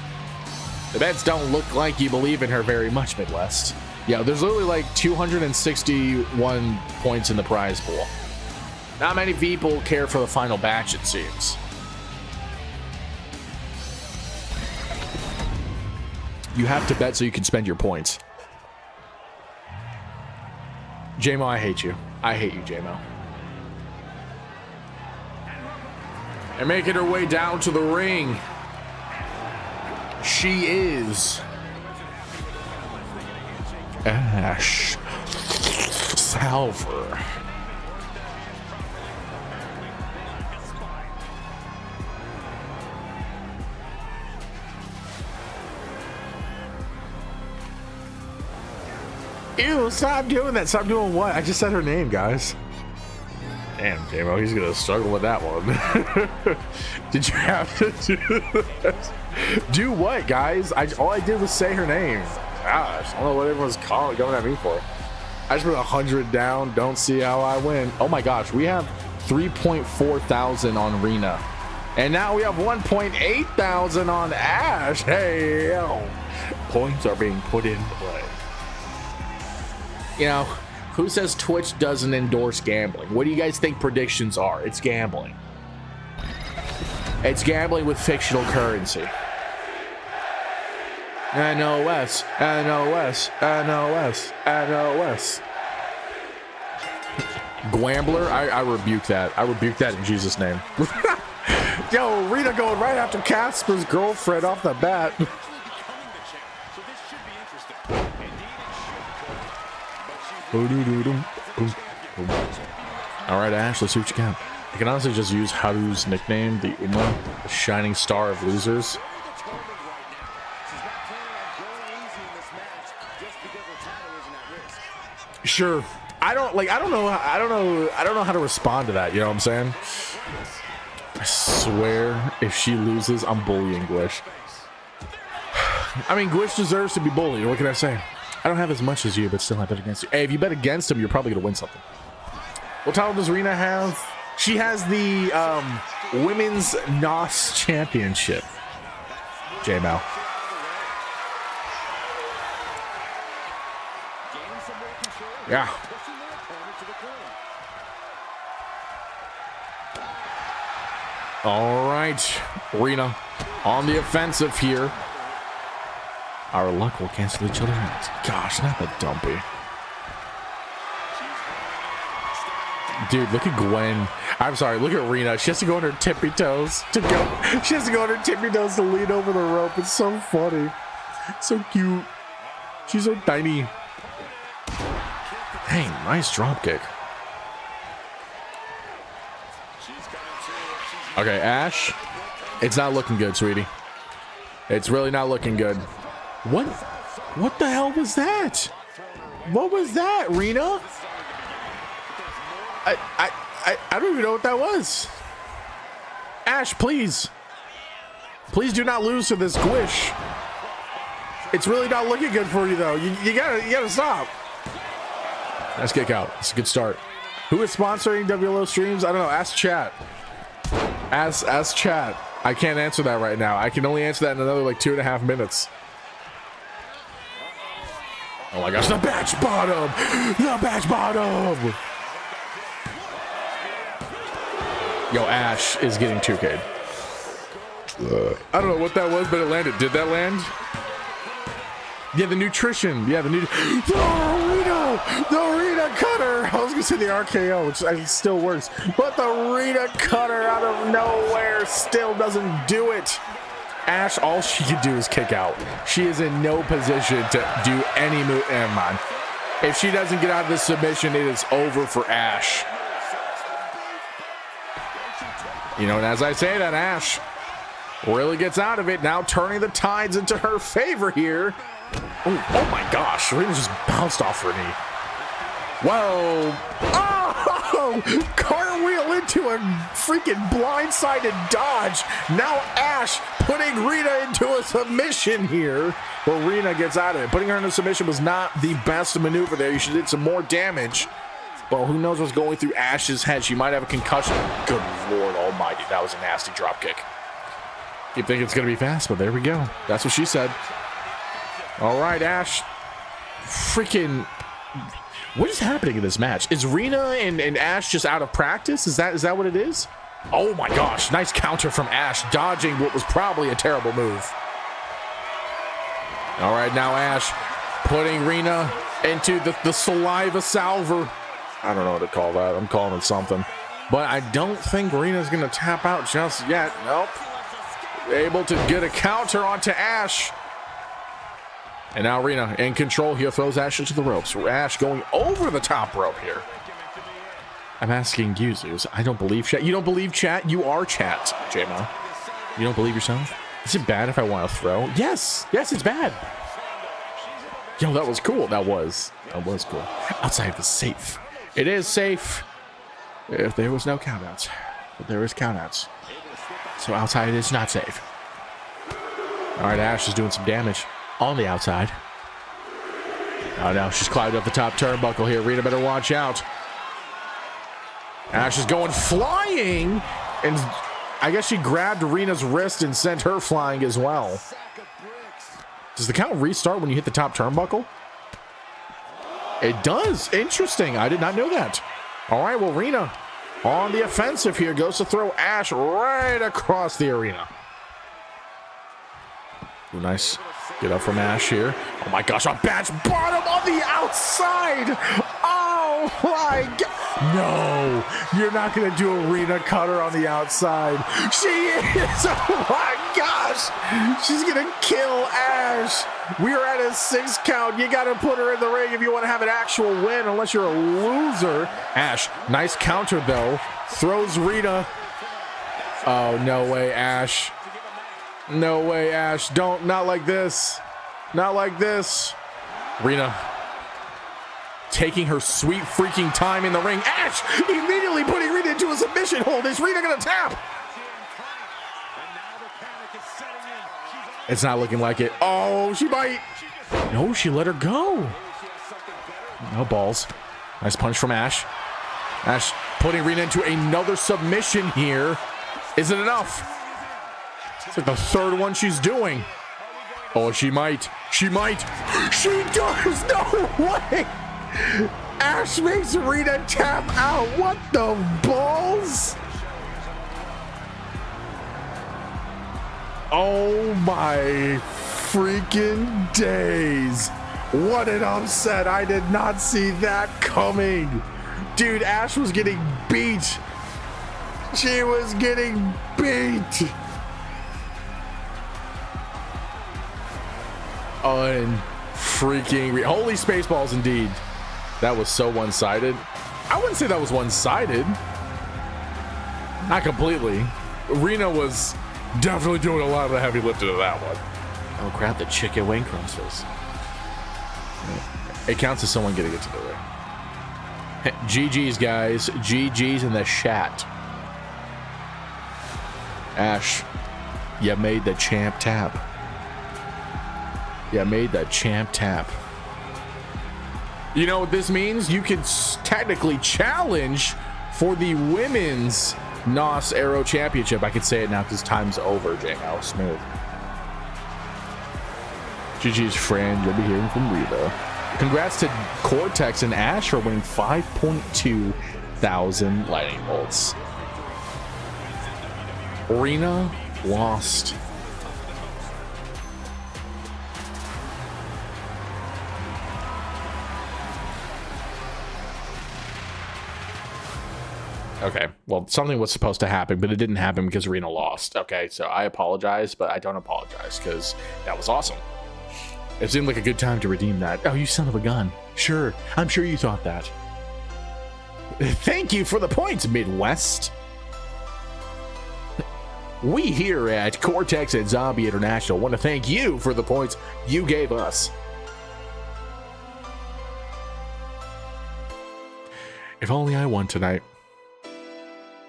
The bets don't look like you believe in her very much, Midwest. Yeah, there's literally like 261 points in the prize pool. Not many people care for the final batch, it seems. You have to bet so you can spend your points. J-Mo, I hate you. I hate you, J-Mo. And making her way down to the ring, she is Ash Salver. Ew, stop doing that. Stop doing what? I just said her name, guys. Damn, J-Mo, he's gonna struggle with that one. Did you have to do that? Do what, guys? All I did was say her name. Gosh, I don't know what everyone's going at me for. I just put 100 down. Don't see how I win. Oh my gosh, we have 3.4 thousand on Rena. And now we have 1.8 thousand on Ash. Hey, yo. Points are being put in play. You know, who says Twitch doesn't endorse gambling? What do you guys think predictions are? It's gambling. It's gambling with fictional currency. NOS, NOS, NOS, NOS. Gwambler, I rebuke that. I rebuke that in Jesus' name. Yo, Rita going right after Casper's girlfriend off the bat. All right, Ash, let's see what you got. I can honestly just use Haru's nickname, the Uma, the shining star of losers. Sure. I don't know how to respond to that, you know what I'm saying? I swear if she loses, I'm bullying Gwish. I mean, Gwish deserves to be bullied. What can I say? I don't have as much as you, but still I bet against you. Hey, if you bet against him, you're probably gonna win something. What title does Rena have? She has the Women's NOS Championship. J-Mal. Yeah. All right, Rena on the offensive here. Our luck will cancel each other out. Gosh, not the dumpy. Dude, look at Gwen. I'm sorry, look at Rena. She has to go on her tippy toes to go. She has to go on her tippy toes to lean over the rope. It's so funny. So cute. She's so tiny. Dang, nice drop kick. Okay, Ash. It's not looking good, sweetie. It's really not looking good. What the hell was that? What was that, Rena? I don't even know what that was. Ash, please. Please do not lose to this Gwish. It's really not looking good for you, though. You gotta stop. Nice kick out. It's a good start. Who is sponsoring WLO streams? I don't know. Ask chat. Ask chat. I can't answer that right now. I can only answer that in another like 2.5 minutes. Oh my gosh, the batch bottom! The batch bottom! Yo, Ash is getting 2K'd. I don't know what that was, but it landed. Did that land? Yeah, the nutrition. Yeah, the Rita cutter. I was gonna say the RKO, which still works, but the Rita cutter out of nowhere still doesn't do it. Ash, all she can do is kick out. She is in no position to do any move. Never mind. If she doesn't get out of this submission, it is over for Ash. You know, and as I say that, Ash really gets out of it, now turning the tides into her favor here. Oh my gosh, Serena just bounced off her knee. Whoa. Oh, cartwheel into a freaking blindsided dodge. Now Ash putting Rita into a submission here. But Rena gets out of it. Putting her in a submission was not the best maneuver there. You should have did some more damage. Well, who knows what's going through Ash's head. She might have a concussion. Good Lord almighty. That was a nasty drop kick. You think it's going to be fast, but there we go. That's what she said. All right, Ash. Freaking... What is happening in this match? Is Rena and Ash just out of practice? Is that what it is? Oh my gosh, nice counter from Ash, dodging what was probably a terrible move. All right, now Ash putting Rena into the saliva salver. I don't know what to call that. I'm calling it something. But I don't think Rena's going to tap out just yet. Nope. Able to get a counter onto Ash. And now Rena in control here, throws Ash into the ropes. Ash going over the top rope here. I'm asking users. I don't believe chat. You don't believe chat? You are chat, J-Mo. You don't believe yourself? Is it bad if I want to throw? Yes. Yes, it's bad. Yo, that was cool. That was cool. Outside of the safe. It is safe. If there was no countouts, but there is countouts. So outside is not safe. All right, Ash is doing some damage on the outside. Oh no, she's climbed up the top turnbuckle here. Rita better watch out. Ash is going flying, and I guess she grabbed Rena's wrist and sent her flying as well. Does the count restart when you hit the top turnbuckle? It does. Interesting. I did not know that. All right, well, Rena on the offensive here, goes to throw Ash right across the arena. Ooh, nice. Get up from Ash here. Oh my gosh, a badge bottom on the outside. Oh my God. No, you're not going to do a Rena cutter on the outside. She is. Oh my gosh. She's going to kill Ash. We are at a 6 count. You got to put her in the ring if you want to have an actual win, unless you're a loser. Ash, nice counter though. Throws Rena. Oh, no way, Ash. No way, Ash. Not like this. Not like this. Rena taking her sweet freaking time in the ring. Ash immediately putting Rena into a submission hold. Is Rena gonna tap? It's not looking like it. Oh, she might. No, she let her go. No balls. Nice punch from Ash. Ash putting Rena into another submission here. Is it enough? It's like the third one she's doing. Oh, she might. She might. She does. No way. Ash makes Rena tap out. What the balls? Oh my freaking days. What an upset. I did not see that coming. Dude, Ash was getting beat. She was getting beat. Unfreaking holy spaceballs indeed. That was so one-sided. I wouldn't say that was one-sided. Not completely. Rena was definitely doing a lot of the heavy lifting of that one. Oh crap, the chicken wing crosses. It counts as someone getting it to the ring. GG's guys. GG's in the chat. Ash, you made the champ tap. Yeah, made the champ tap. You know what this means? You can technically challenge for the women's NOS Aero Championship. I can say it now because time's over, J-Howe. Smooth. GG's friend, you'll be hearing from Rita. Congrats to Cortex and Ash for winning 5.2 thousand lightning bolts. Rena lost. Okay, well, something was supposed to happen, but it didn't happen because Rena lost. Okay, so I apologize, but I don't apologize because that was awesome. It seemed like a good time to redeem that. Oh, you son of a gun. Sure, I'm sure you thought that. Thank you for the points, Midwest. We here at Cortex and Zombie International want to thank you for the points you gave us. If only I won tonight.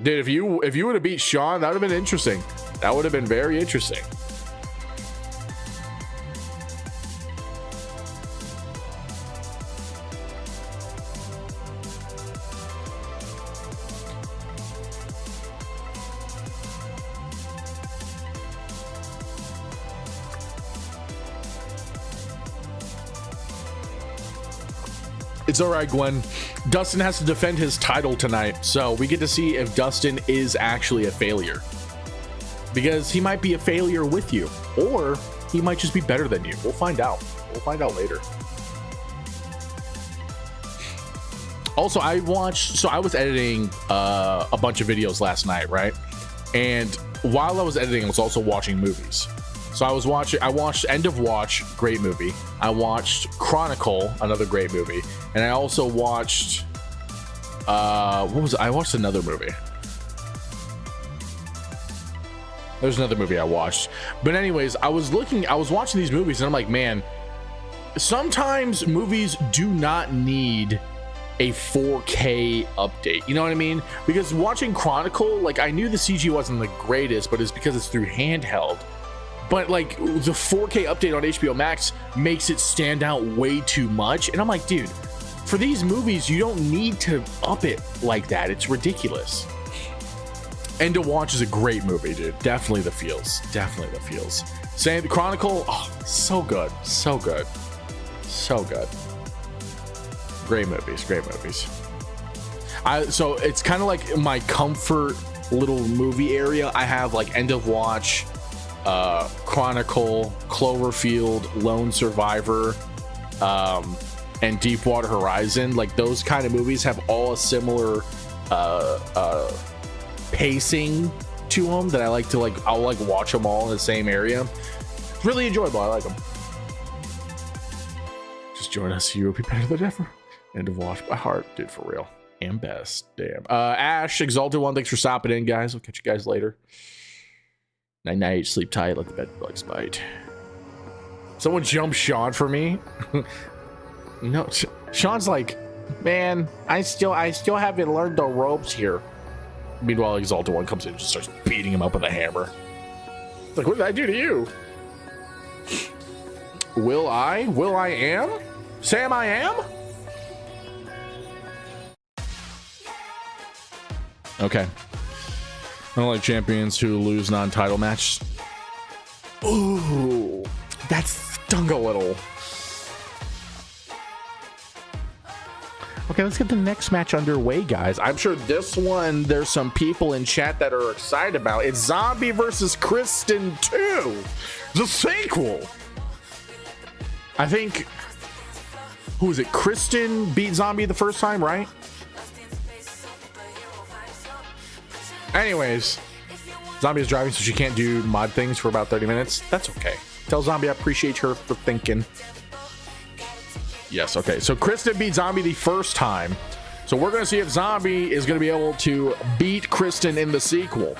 Dude, if you would have beat Sean, that would have been interesting. That would have been very interesting. It's all right, Gwen. Dustin has to defend his title tonight, so we get to see if Dustin is actually a failure. Because he might be a failure with you, or he might just be better than you. We'll find out. We'll find out later. Also, I was editing a bunch of videos last night, right? And while I was editing, I was also watching movies. So I watched End of Watch, great movie. I watched Chronicle, another great movie. And I also watched, I watched another movie. There's another movie I watched. But anyways, I was watching these movies and I'm like, man, sometimes movies do not need a 4K update. You know what I mean? Because watching Chronicle, like, I knew the CG wasn't the greatest, but it's because it's through handheld. But like the 4K update on HBO Max makes it stand out way too much. And I'm like, dude, for these movies, you don't need to up it like that. It's ridiculous. And to watch is a great movie, dude. Definitely the feels. Definitely the feels. Saying the Chronicle, oh, so good. So good. So good. Great movies. Great movies. So it's kind of like my comfort little movie area. I have like End of Watch, Chronicle, Cloverfield, Lone Survivor, and Deepwater Horizon. Like those kind of movies have all a similar pacing to them that I like to like. I'll like watch them all in the same area. It's really enjoyable. I like them. Just join us. You will be better than ever. End of Watch by heart, dude, for real. And best. Damn. Ash, Exalted One, thanks for stopping in, guys. We'll catch you guys later. Night night, sleep tight, let the bed bugs bite. Someone jump Sean for me. No, Sean's like, man, I still haven't learned the ropes here. Meanwhile, Exalted One comes in and just starts beating him up with a hammer. Like, what did I do to you? Will I am? Sam I am? Okay. I don't like champions who lose non-title matches. Ooh, that stung a little. Okay, let's get the next match underway, guys. I'm sure this one, there's some people in chat that are excited about. It's Zombie versus Kristen 2, the sequel. I think, who is it? Kristen beat Zombie the first time, right? Anyways, Zombie is driving, so she can't do mod things for about 30 minutes. That's okay. Tell Zombie I appreciate her for thinking. Yes, okay. So Kristen beat Zombie the first time. So we're going to see if Zombie is going to be able to beat Kristen in the sequel.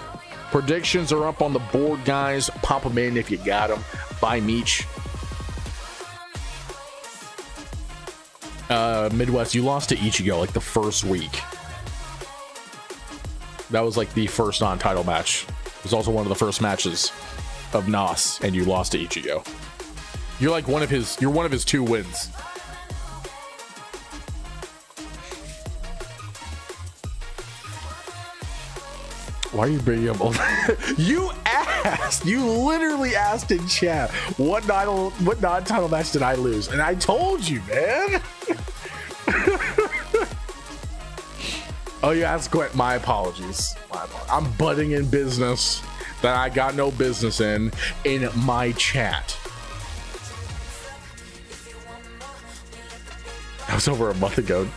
Predictions are up on the board, guys. Pop them in if you got them. Bye, Meech. Midwest, you lost to Ichigo like the first week. That was like the first non-title match. It was also one of the first matches of NOS, and you lost to Ichigo. You're like one of his 2 wins. Why are you bringing up all You asked! You literally asked in chat, what non-title match did I lose? And I told you, man! Oh, you asked Gwent. My apologies. I'm butting in business that I got no business in my chat. That was over a month ago.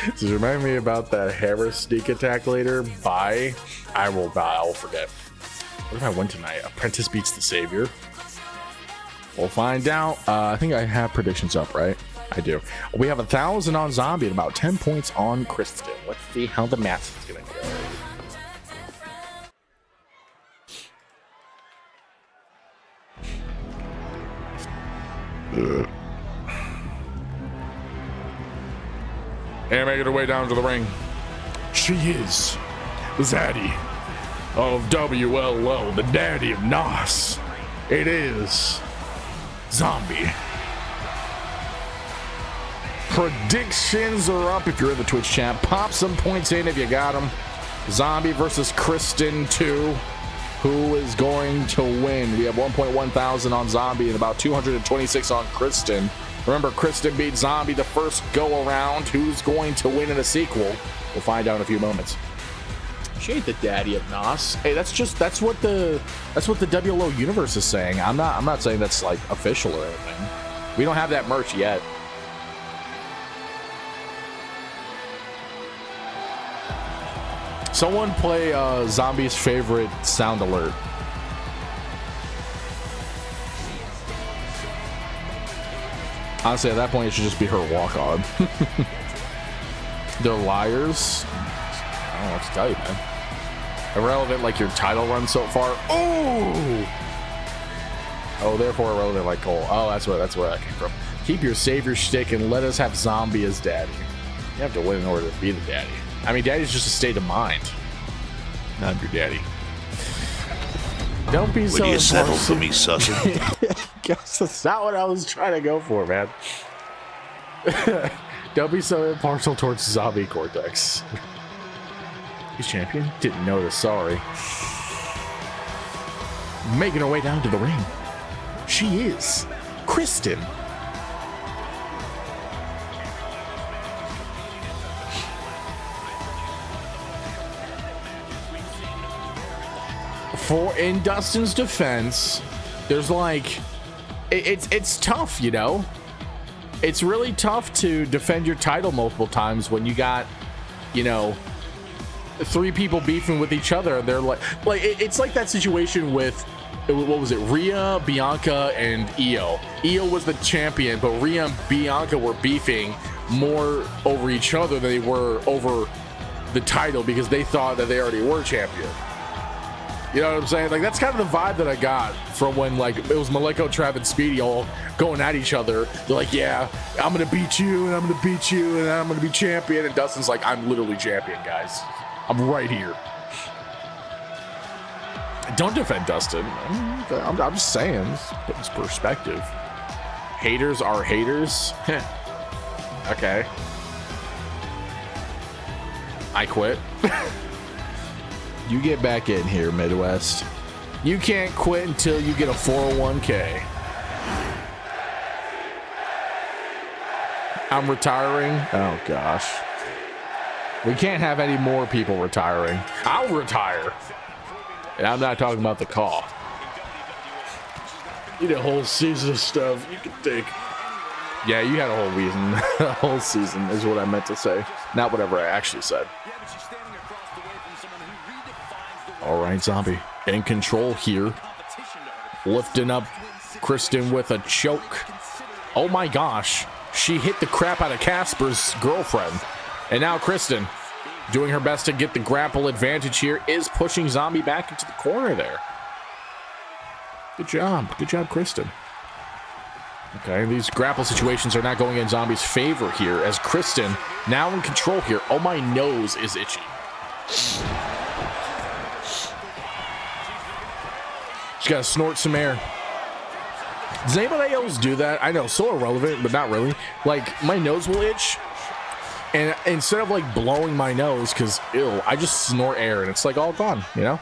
Does it remind me about that Harris sneak attack later? Bye. I'll forget. What if I win tonight? Apprentice beats the Savior. We'll find out. I think I have predictions up, right? I do. We have 1,000 on Zombie and about 10 points on Kristen. Let's see how the match is going to go. And making her way down to the ring. She is the zaddy of WLO, the daddy of NOS. It is Zombie. Predictions are up if you're in the Twitch chat. Pop some points in if you got them. Zombie versus Kristen 2. Who is going to win? We have 1.1 thousand on Zombie and about 226 on Kristen. Remember, Kristen beat Zombie the first go around. Who's going to win in a sequel? We'll find out in a few moments. She ain't the daddy of NOS. Hey, that's what the WLO universe is saying. I'm not saying that's like official or anything. We don't have that merch yet. Someone play Zombie's favorite sound alert. Honestly, at that point, it should just be her walk on. They're liars. I don't know what to tell you, man. Irrelevant like your title run so far. Oh, therefore irrelevant like Cole. Oh, that's where that came from. Keep your savior shtick and let us have Zombie as daddy. You have to win in order to be the daddy. I mean, daddy's just a state of mind. I'm your daddy. Don't be so Will you settle impartial. for me, Sussin? Guess that's not what I was trying to go for, man. Don't be so impartial towards Zombie Cortex. He's champion? Didn't notice, sorry. Making her way down to the ring. She is Kristen. In Dustin's defense, there's like, it's tough, you know? It's really tough to defend your title multiple times when you got, you know, 3 people beefing with each other. They're like it's like that situation with, what was it, Rhea, Bianca, and Io. Io was the champion, but Rhea and Bianca were beefing more over each other than they were over the title because they thought that they already were champion. You know what I'm saying? Like, that's kind of the vibe that I got from when, like, it was Malenko, Trav, and Speedy all going at each other. They're like, yeah, I'm going to beat you, and I'm going to beat you, and I'm going to be champion. And Dustin's like, I'm literally champion, guys. I'm right here. Don't defend Dustin. I'm just saying, put this perspective. Haters are haters. Okay. I quit. You get back in here, Midwest. You can't quit until you get a 401k. I'm retiring. Oh, gosh. We can't have any more people retiring. I'll retire. And I'm not talking about the call. You need a whole season of stuff you can take. Yeah, you had a whole reason. A whole season is what I meant to say. Not whatever I actually said. All right, Zombie in control here. Lifting up Kristen with a choke. Oh my gosh. She hit the crap out of Casper's girlfriend. And now Kristen, doing her best to get the grapple advantage here, is pushing Zombie back into the corner there. Good job. Good job, Kristen. Okay, these grapple situations are not going in Zombie's favor here as Kristen now in control here. Oh, my nose is itchy. She's got to snort some air. Does anybody else do that? I know, so irrelevant, but not really. Like, my nose will itch, and instead of like blowing my nose, because ew, I just snort air, and it's like all gone, you know?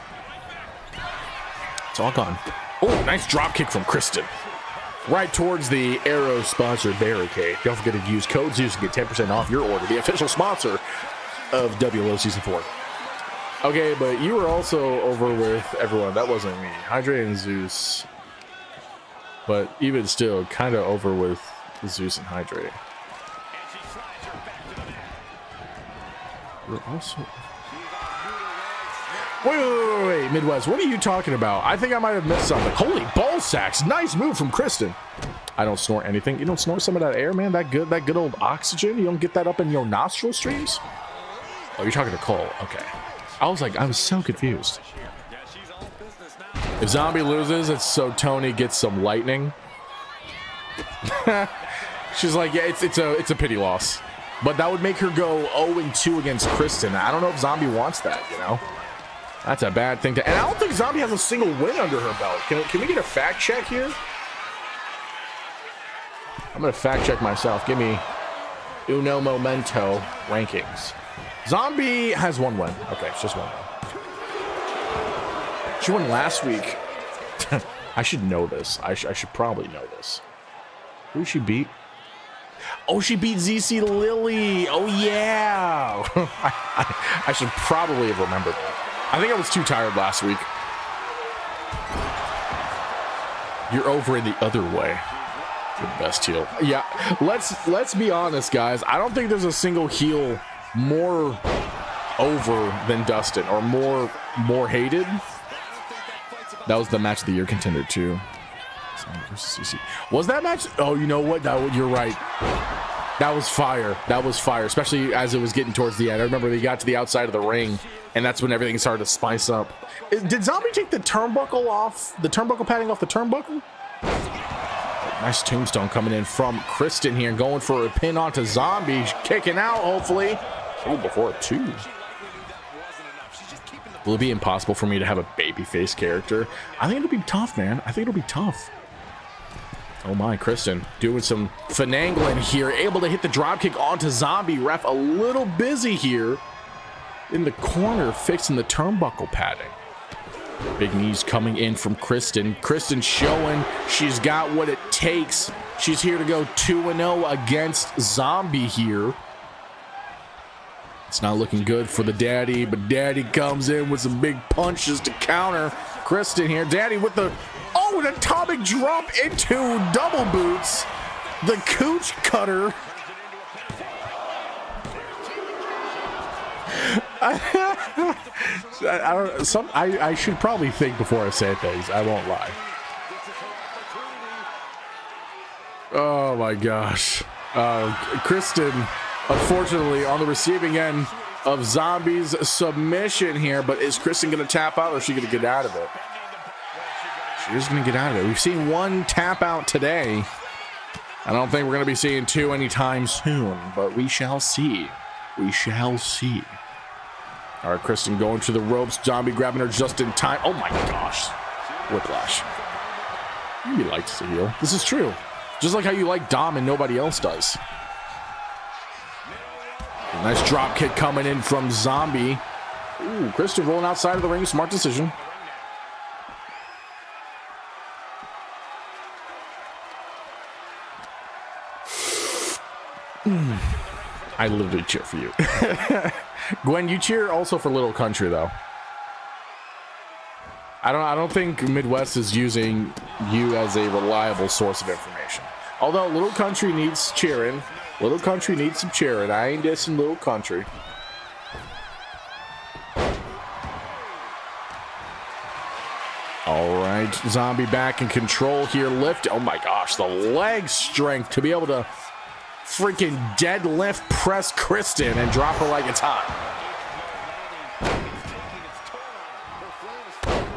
It's all gone. Oh, nice drop kick from Kristen. Right towards the Arrow sponsored barricade. Don't forget to use code Zeus to get 10% off your order. The official sponsor of WLO Season 4. Okay, but you were also over with everyone. That wasn't me. Hydrate and Zeus. But even still, kind of over with Zeus and Hydrate. You're also... Wait, Midwest, what are you talking about? I think I might have missed something. Holy ball sacks. Nice move from Kristen. I don't snort anything. You don't snort some of that air, man? That good old oxygen? You don't get that up in your nostril streams? Oh, you're talking to Cole. Okay. I was so confused. If Zombie loses, it's so Tony gets some lightning. She's like, yeah, it's a pity loss. But that would make her go 0-2 against Kristen. I don't know if Zombie wants that, you know? That's a bad thing to... And I don't think Zombie has a single win under her belt. Can we get a fact check here? I'm going to fact check myself. Give me uno momento rankings. Zombie has 1 win. Okay, it's just 1 win. She won last week. I should know this. I should probably know this. Who did she beat? Oh, she beat ZC Lily. Oh, yeah. I should probably have remembered that. I think I was too tired last week. You're over in the other way. You're the best heel. Yeah, let's be honest, guys. I don't think there's a single heel more over than Dustin, or more hated. That was the match of the year contender too. Was that match? Oh, you know what? You're right. That was fire. That was fire, especially as it was getting towards the end. I remember they got to the outside of the ring, and that's when everything started to spice up. Did Zombie take the turnbuckle off, the turnbuckle padding off the turnbuckle? Nice tombstone coming in from Kristen here, going for a pin onto Zombie, kicking out, hopefully. Oh, before a 2. Will it be impossible for me to have a babyface character? I think it'll be tough, man. I think it'll be tough. Oh my, Kristen doing some finagling here, able to hit the dropkick onto Zombie. Ref a little busy here in the corner, fixing the turnbuckle padding. Big knees coming in from Kristen. Kristen showing she's got what it takes. She's here to go 2-0 against Zombie here. It's not looking good for the daddy, but daddy comes in with some big punches to counter Kristen here. Daddy with the, oh, an atomic drop into double boots. The cooch cutter. I should probably think before I say things. I won't lie. Oh my gosh. Kristen, unfortunately, on the receiving end of Zombie's submission here, but is Kristen going to tap out or is she going to get out of it? She's going to get out of it. We've seen 1 tap out today. I don't think we're going to be seeing 2 anytime soon, but we shall see. We shall see. All right, Kristen going to the ropes. Zombie grabbing her just in time. Oh my gosh. Whiplash. You like to heal. This is true. Just like how you like Dom and nobody else does. Nice drop kick coming in from Zombie. Ooh, Kristen rolling outside of the ring. Smart decision. I literally cheer for you. Gwen, you cheer also for Little Country, though. I don't think Midwest is using you as a reliable source of information. Although Little Country needs cheering. Little Country needs some cheering. I ain't dissing Little Country. All right, Zombie back in control here. Lift. Oh my gosh, the leg strength to be able to freaking deadlift press Kristen and drop her like it's hot.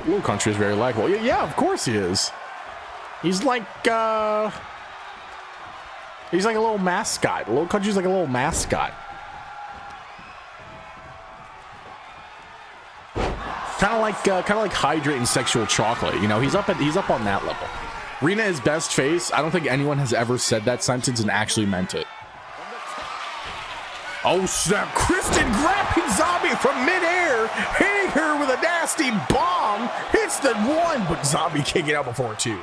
Little Country is very likable. Yeah, of course he is. He's like a little mascot. Little Country's like a little mascot. Kind of like hydrating sexual chocolate. You know, he's up on that level. Rena is best face. I don't think anyone has ever said that sentence and actually meant it. Oh snap, Kristen grabbing Zombie from midair, hitting her with a nasty bomb. Hits the 1, but Zombie kicking out before 2.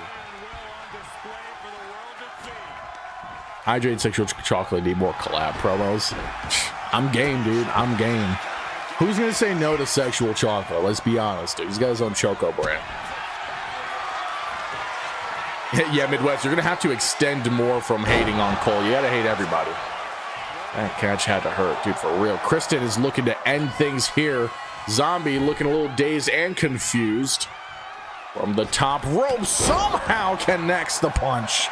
Hydrate sexual chocolate need more collab promos. I'm game, dude. I'm game. Who's gonna say no to sexual chocolate? Let's be honest, dude. He's got his own Choco brand. Yeah, Midwest, you're gonna have to extend more from hating on Cole. You gotta hate everybody. That catch had to hurt, dude, for real. Kristen is looking to end things here. Zombie looking a little dazed and confused. From the top rope, somehow connects the punch.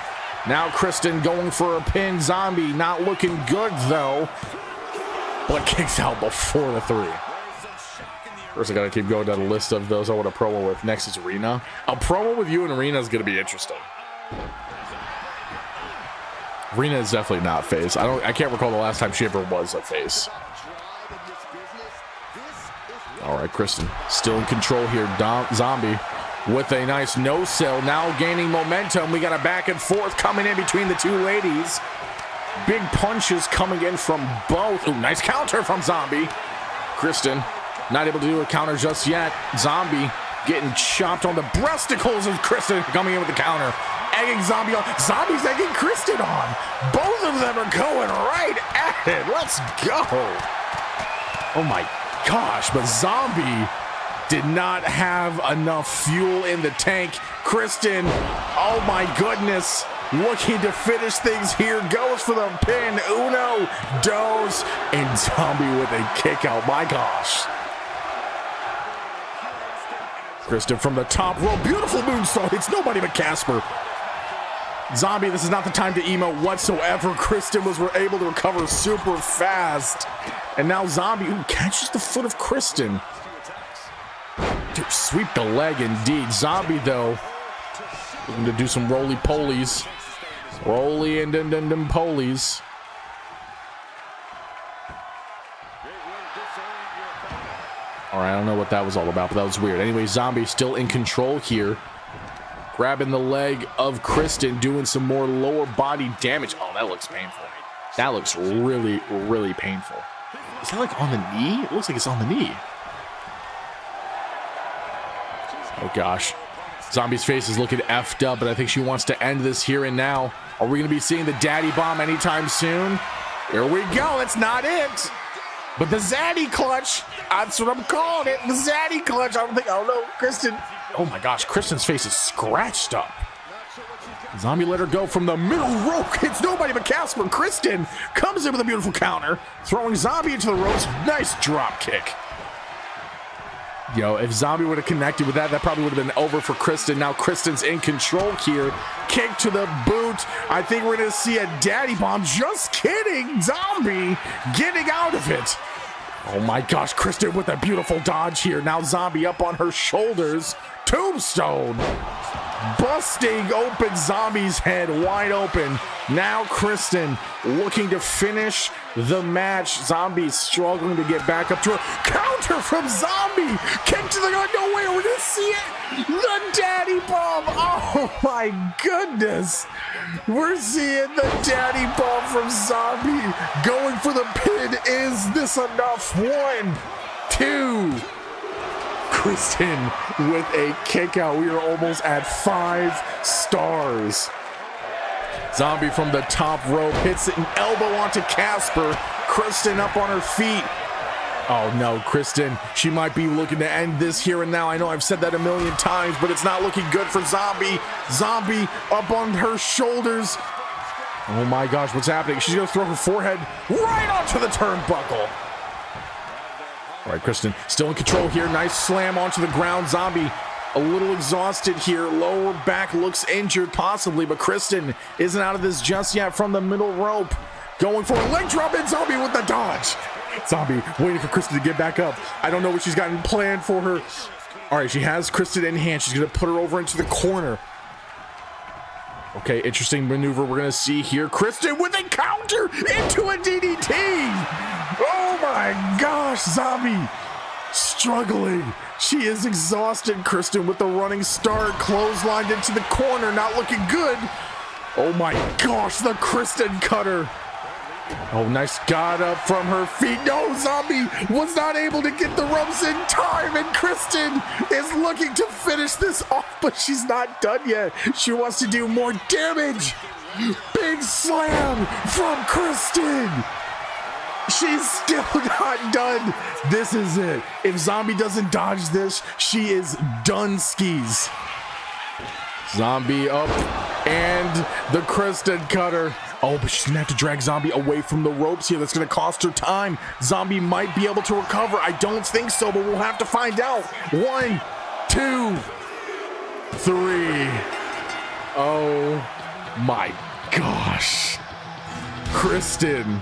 Now Kristen going for a pin. Zombie not looking good, though. But kicks out before the 3. First, I gotta keep going down the list of those I want to promo with. Next is Rena. A promo with you and Rena is gonna be interesting. Rena is definitely not face. I can't recall the last time she ever was a face. All right, Kristen still in control here. Zombie with a nice no-sell. Now gaining momentum. We got a back and forth coming in between the 2 ladies. Big punches coming in from both. Ooh, nice counter from Zombie. Kristen not able to do a counter just yet. Zombie getting chopped on the breasticles of Kristen coming in with the counter. Egging Zombie on. Zombie's egging Kristen on. Both of them are going right at it. Let's go. Oh my gosh, but Zombie did not have enough fuel in the tank. Kristen, oh my goodness, looking to finish things here. Goes for the pin. Uno, dos, and Zombie with a kick out. My gosh. Kristen from the top rope. Beautiful moonsault. It's nobody but Casper. Zombie, this is not the time to emote whatsoever. Kristen was able to recover super fast. And now Zombie catches the foot of Kristen. Dude, sweep the leg indeed. Zombie, though, looking to do some roly-polies. Roly and dum polies. All right, I don't know what that was all about, but that was weird. Anyway, Zombie still in control here. Grabbing the leg of Kristen, doing some more lower body damage. Oh, that looks painful. That looks really, really painful. Is that like on the knee? It looks like it's on the knee. Oh, gosh. Zombie's face is looking effed up, but I think she wants to end this here and now. Are we going to be seeing the daddy bomb anytime soon? Here we go. It's not it. But the zaddy clutch, that's what I'm calling it. The zaddy clutch. I don't know. Kristen. Oh my gosh, Kristen's face is scratched up. Zombie let her go from the middle rope. It's nobody but Casper. Kristen comes in with a beautiful counter, throwing Zombie into the ropes. Nice drop kick. Yo, if Zombie would have connected with that, that probably would have been over for Kristen. Now Kristen's in control here. Kick to the boot. I think we're going to see a daddy bomb. Just kidding. Zombie getting out of it. Oh my gosh, Kristen with a beautiful dodge here. Now Zombie up on her shoulders. Tombstone. Busting open Zombie's head wide open. Now Kristen looking to finish the match. Zombie struggling to get back up to her. Counter from Zombie. Kick to the gut. No way. We're going to see it. The daddy bomb. Oh my goodness. We're seeing the daddy bomb from Zombie. Going for the pin. Is this enough? 1, 2. Kristen with a kick out. We are almost at 5 stars. Zombie from the top rope hits an elbow onto Casper. Kristen up on her feet. Oh no, Kristen, she might be looking to end this here and now. I know I've said that a million times, but it's not looking good for Zombie. Zombie up on her shoulders. Oh my gosh, what's happening? She's gonna throw her forehead right onto the turnbuckle. All right, Kristen still in control here. Nice slam onto the ground. Zombie a little exhausted here. Lower back looks injured possibly, but Kristen isn't out of this just yet from the middle rope. Going for a leg drop in. Zombie with the dodge. Zombie waiting for Kristen to get back up. I don't know what she's gotten planned for her. All right, she has Kristen in hand. She's going to put her over into the corner. Okay, interesting maneuver we're going to see here. Kristen with a counter into a DDT. Oh my gosh, Zombie struggling. She is exhausted. Kristen with the running start, clotheslined into the corner, not looking good. Oh my gosh, the Kristen cutter. Oh, nice got up from her feet. No, Zombie was not able to get the ropes in time, and Kristen is looking to finish this off, but she's not done yet. She wants to do more damage. Big slam from Kristen. She's still not done. This is it. If Zombie doesn't dodge this, she is done skis. Zombie up and the Kristen cutter. Oh, but she's gonna have to drag Zombie away from the ropes here. That's gonna cost her time. Zombie might be able to recover. I don't think so, but we'll have to find out. 1, 2, 3. Oh my gosh. Kristen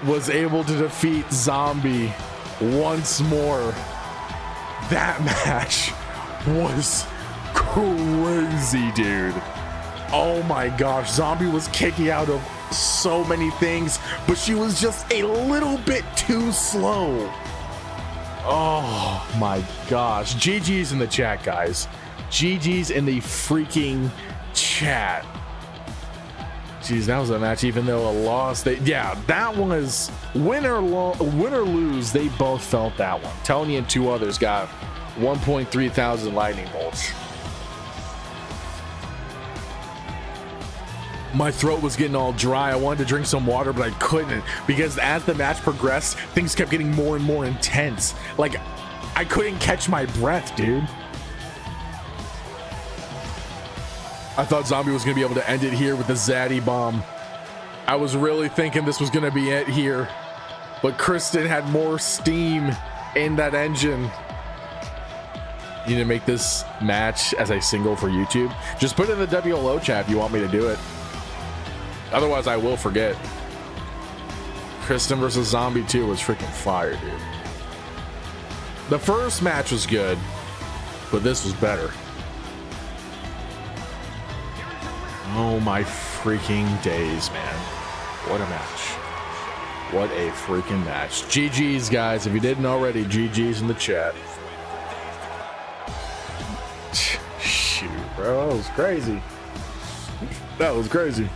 was able to defeat Zombie once more. That match was crazy, dude. Oh my gosh, Zombie was kicking out of so many things, but she was just a little bit too slow. Oh my gosh. GG's in the chat, guys. GG's in the freaking chat. Jeez, that was a match, even though a loss. Yeah, that was win or lose. They both felt that one. Tony and 2 others got 1.3 thousand lightning bolts. My throat was getting all dry. I wanted to drink some water, but I couldn't because as the match progressed, things kept getting more and more intense. Like, I couldn't catch my breath, dude. I thought Zombie was going to be able to end it here with the Zaddy bomb. I was really thinking this was going to be it here, but Kristen had more steam in that engine. You need to make this match as a single for YouTube. Just put it in the WLO chat if you want me to do it. Otherwise, I will forget. Kristen versus Zombie 2 was freaking fire, dude. The first match was good, but this was better. Oh my freaking days, man. What a match. What a freaking match. GG's, guys. If you didn't already, GG's in the chat. Shoot, bro. That was crazy. That was crazy.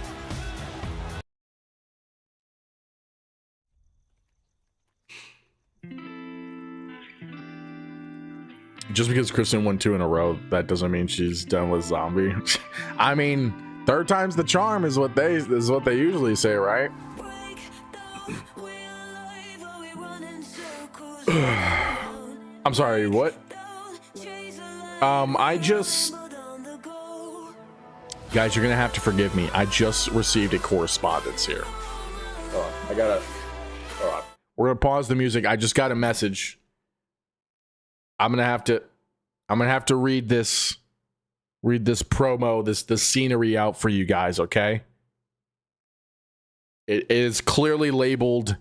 Just because Kristen won 2 in a row, that doesn't mean she's done with Zombie. I mean, third time's the charm is what they usually say, right? I'm sorry, what? Guys, you're gonna have to forgive me. I just received a correspondence here. Hold on, hold on. We're gonna pause the music. I just got a message. I'm gonna have to read this promo, this scenery out for you guys, okay? It is clearly labeled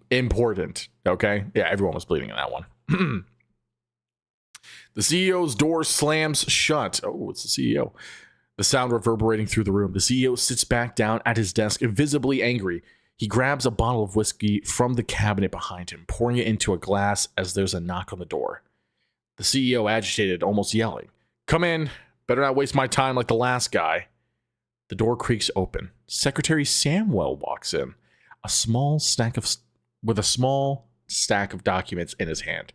important, okay? Yeah, everyone was bleeding in that one. The CEO's door slams shut. Oh, it's the CEO. The sound reverberating through the room. The CEO sits back down at his desk, visibly angry. He grabs a bottle of whiskey from the cabinet behind him, pouring it into a glass as there's a knock on the door. The CEO, agitated, almost yelling, "Come in. Better not waste my time like the last guy." The door creaks open. Secretary Samwell walks in, with a small stack of documents in his hand.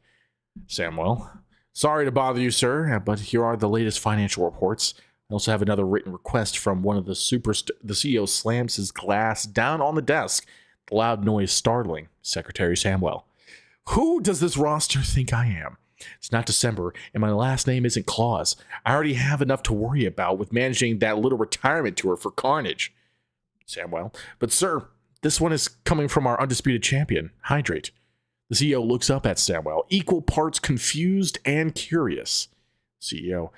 Samwell, "Sorry to bother you, sir, but here are the latest financial reports. I also have another written request from one of the The CEO slams his glass down on the desk, the loud noise startling Secretary Samwell. "Who does this roster think I am? It's not December, and my last name isn't Claus. I already have enough to worry about with managing that little retirement tour for Carnage." Samwell, "But sir, this one is coming from our undisputed champion, Hydrate." The CEO looks up at Samwell, equal parts confused and curious. CEO,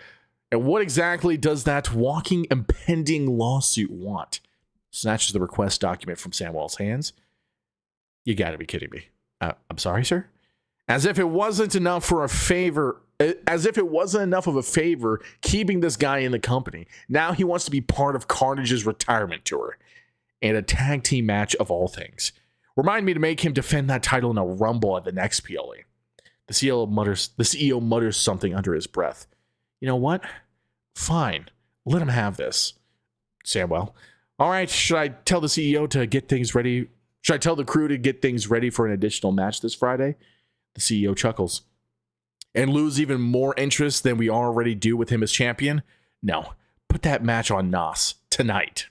"And what exactly does that walking impending lawsuit want?" Snatches the request document from Samwell's hands. "You gotta be kidding me. I'm sorry, sir?" As if it wasn't enough of a favor keeping this guy in the company, now he wants to be part of Carnage's retirement tour and a tag team match of all things. Remind me to make him defend that title in a rumble at the next PLE. The CEO mutters something under his breath. "You know what? Fine. Let him have this." Samwell, "All right, should I tell the CEO to get things ready? Should I tell the crew to get things ready for an additional match this Friday?" The CEO chuckles. "And lose even more interest than we already do with him as champion? No, put that match on NOS tonight."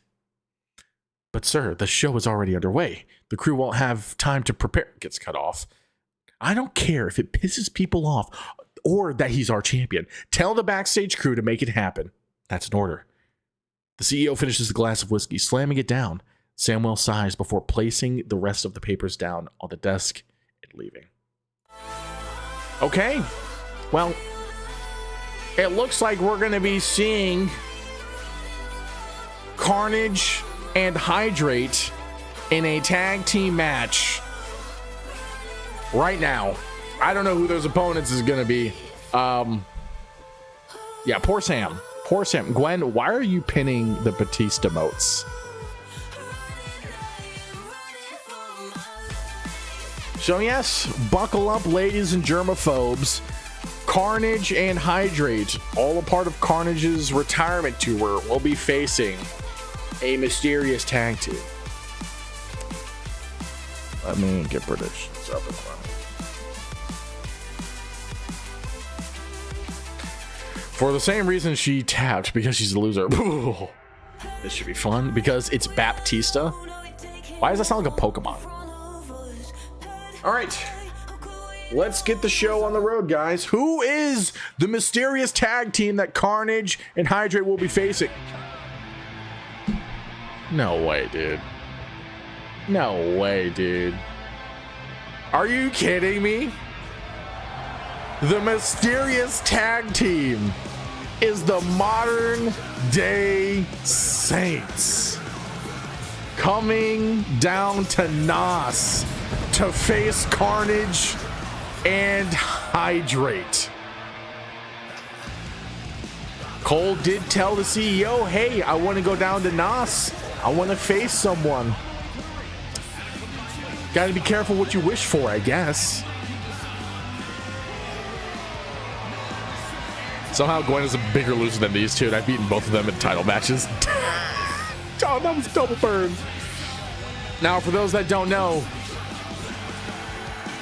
"But sir, the show is already underway. The crew won't have time to prepare." Gets cut off. "I don't care if it pisses people off or that he's our champion. Tell the backstage crew to make it happen. That's an order." The CEO finishes the glass of whiskey, slamming it down. Samwell sighs before placing the rest of the papers down on the desk and leaving. Okay, well, it looks like we're going to be seeing Carnage and Hydrate in a tag team match right now. I don't know who those opponents is going to be. Yeah, poor Sam. Poor Sam. Gwen, why are you pinning the Batista motes? So yes, buckle up, ladies and germaphobes. Carnage and Hydrate, all a part of Carnage's retirement tour, will be facing a mysterious tag team. Let me get predictions up in front. For the same reason she tapped, because she's a loser. This should be fun, because it's Baptista. Why does that sound like a Pokemon? All right, let's get the show on the road, guys. Who is the mysterious tag team that Carnage and Hydrate will be facing? No way, dude. No way, dude. Are you kidding me? The mysterious tag team is the Modern Day Saints, coming down to NOS to face Carnage and Hydrate. Cole did tell the CEO, hey, I want to go down to NOS. I want to face someone. Got to be careful what you wish for, I guess. Somehow Gwen is a bigger loser than these two, and I've beaten both of them in title matches. Oh, that was double burn. Now, for those that don't know,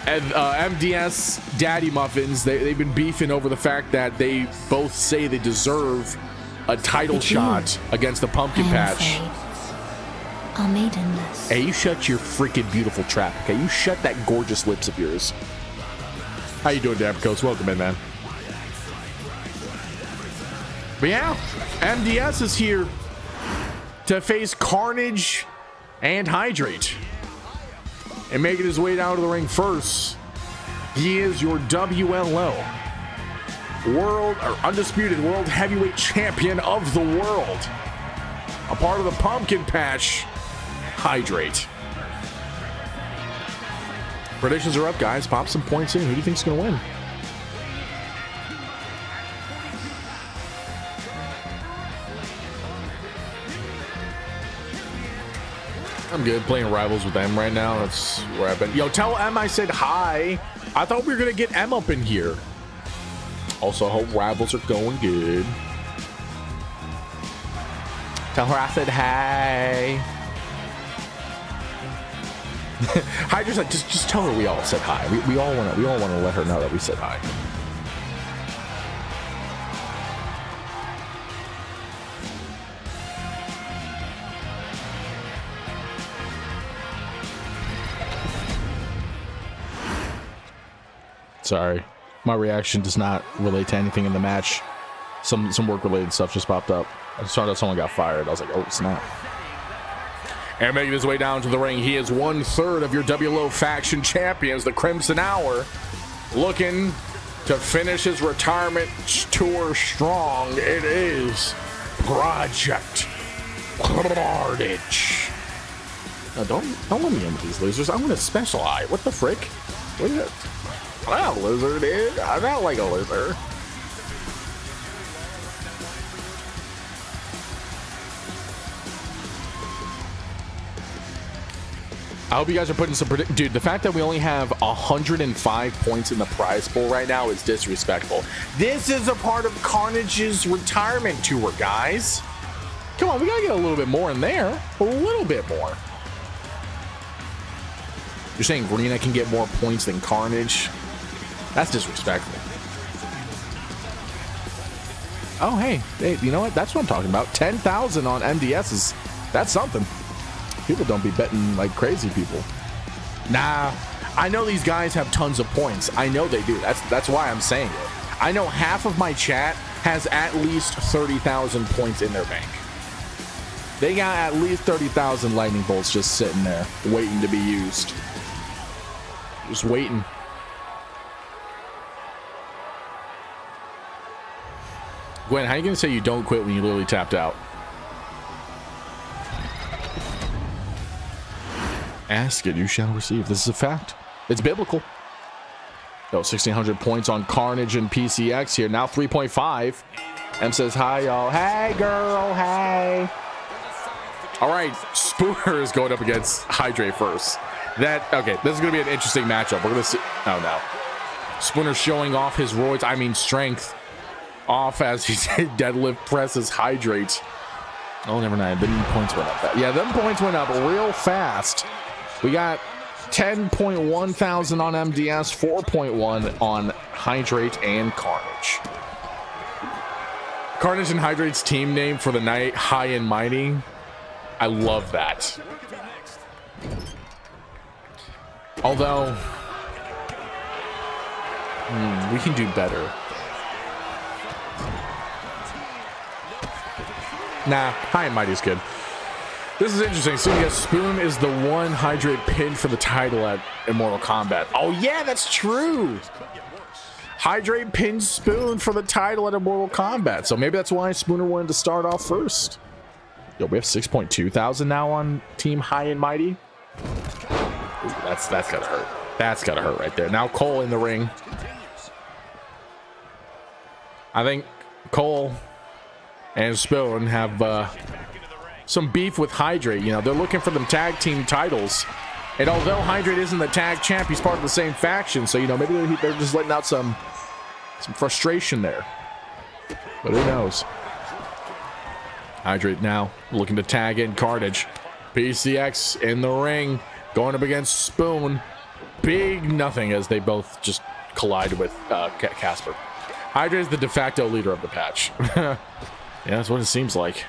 MDS Daddy Muffins, they've been beefing over the fact that they both say they deserve a title shot against the Pumpkin Patch. Are maidenless. Hey, you shut your freaking beautiful trap, okay? You shut that gorgeous lips of yours. How you doing, Dabbercoats? Welcome in, man. But yeah, MDS is here to face Carnage and Hydrate. And making his way down to the ring first, he is your WLO undisputed world heavyweight champion of the world. A part of the Pumpkin Patch, Hydrate. Predictions are up, guys. Pop some points in. Who do you think's gonna win? I'm good playing rivals with M right now. That's where I've been. Yo, tell M I said hi. I thought we were gonna get M up in here. Also, I hope rivals are going good. Tell her I said hi. Hi, just tell her we all said hi. We all wanna let her know that we said hi. Sorry, my reaction does not relate to anything in the match. Some work related stuff just popped up. I saw that someone got fired. I was like, oh snap. And making his way down to the ring, he is 1/3 of your WLO faction champions, the Crimson Hour, looking to finish his retirement tour strong. It is Project Carnage. No, don't let me in with these losers. I'm gonna special eye. What the frick? What is it? I'm not a loser, dude. I'm not like a loser. I hope you guys are putting some dude, the fact that we only have 105 points in the prize pool right now is disrespectful. This is a part of Carnage's retirement tour, guys. Come on, we gotta get a little bit more in there. A little bit more. You're saying Greener can get more points than Carnage? That's disrespectful. Oh, hey, you know what? That's what I'm talking about. 10,000 on MDS is, that's something. People don't be betting like crazy people. Nah, I know these guys have tons of points. I know they do. That's why I'm saying it. I know half of my chat has at least 30,000 points in their bank. They got at least 30,000 lightning bolts just sitting there waiting to be used. Just waiting. Gwen, how are you going to say you don't quit when you literally tapped out? Ask it, you shall receive. This is a fact. It's biblical. Yo, 1,600 points on Carnage and PCX here. Now 3.5. M says hi, y'all. Hey, girl. Hey. All right. Spooner is going up against Hydrate first. Okay, this is going to be an interesting matchup. We're going to see. Oh, no. Spooner showing off his roids, strength, off as he deadlift presses Hydrate. Oh, never mind. Them points went up. Yeah, them points went up real fast. We got 10.1 thousand on MDS, 4.1 on Hydrate and Carnage. Carnage and Hydrate's team name for the night, High and Mighty. I love that. Although, we can do better. Nah, High and Mighty is good. This is interesting. So yes, Spoon is the one Hydrate pinned for the title at Immortal Kombat. Oh yeah, that's true. Hydrate pinned Spoon for the title at Immortal Kombat. So maybe that's why Spooner wanted to start off first. Yo, we have 6.2 thousand now on Team High and Mighty. Ooh, that's gotta hurt. That's gotta hurt right there. Now Cole in the ring. I think Cole and Spoon have some beef with Hydrate. You know, they're looking for them tag team titles. And although Hydrate isn't the tag champ, he's part of the same faction. So, you know, maybe they're just letting out some frustration there. But who knows? Hydrate now looking to tag in Carnage. PCX in the ring, going up against Spoon. Big nothing as they both just collide with Casper. Hydrate is the de facto leader of the patch. Yeah, that's what it seems like.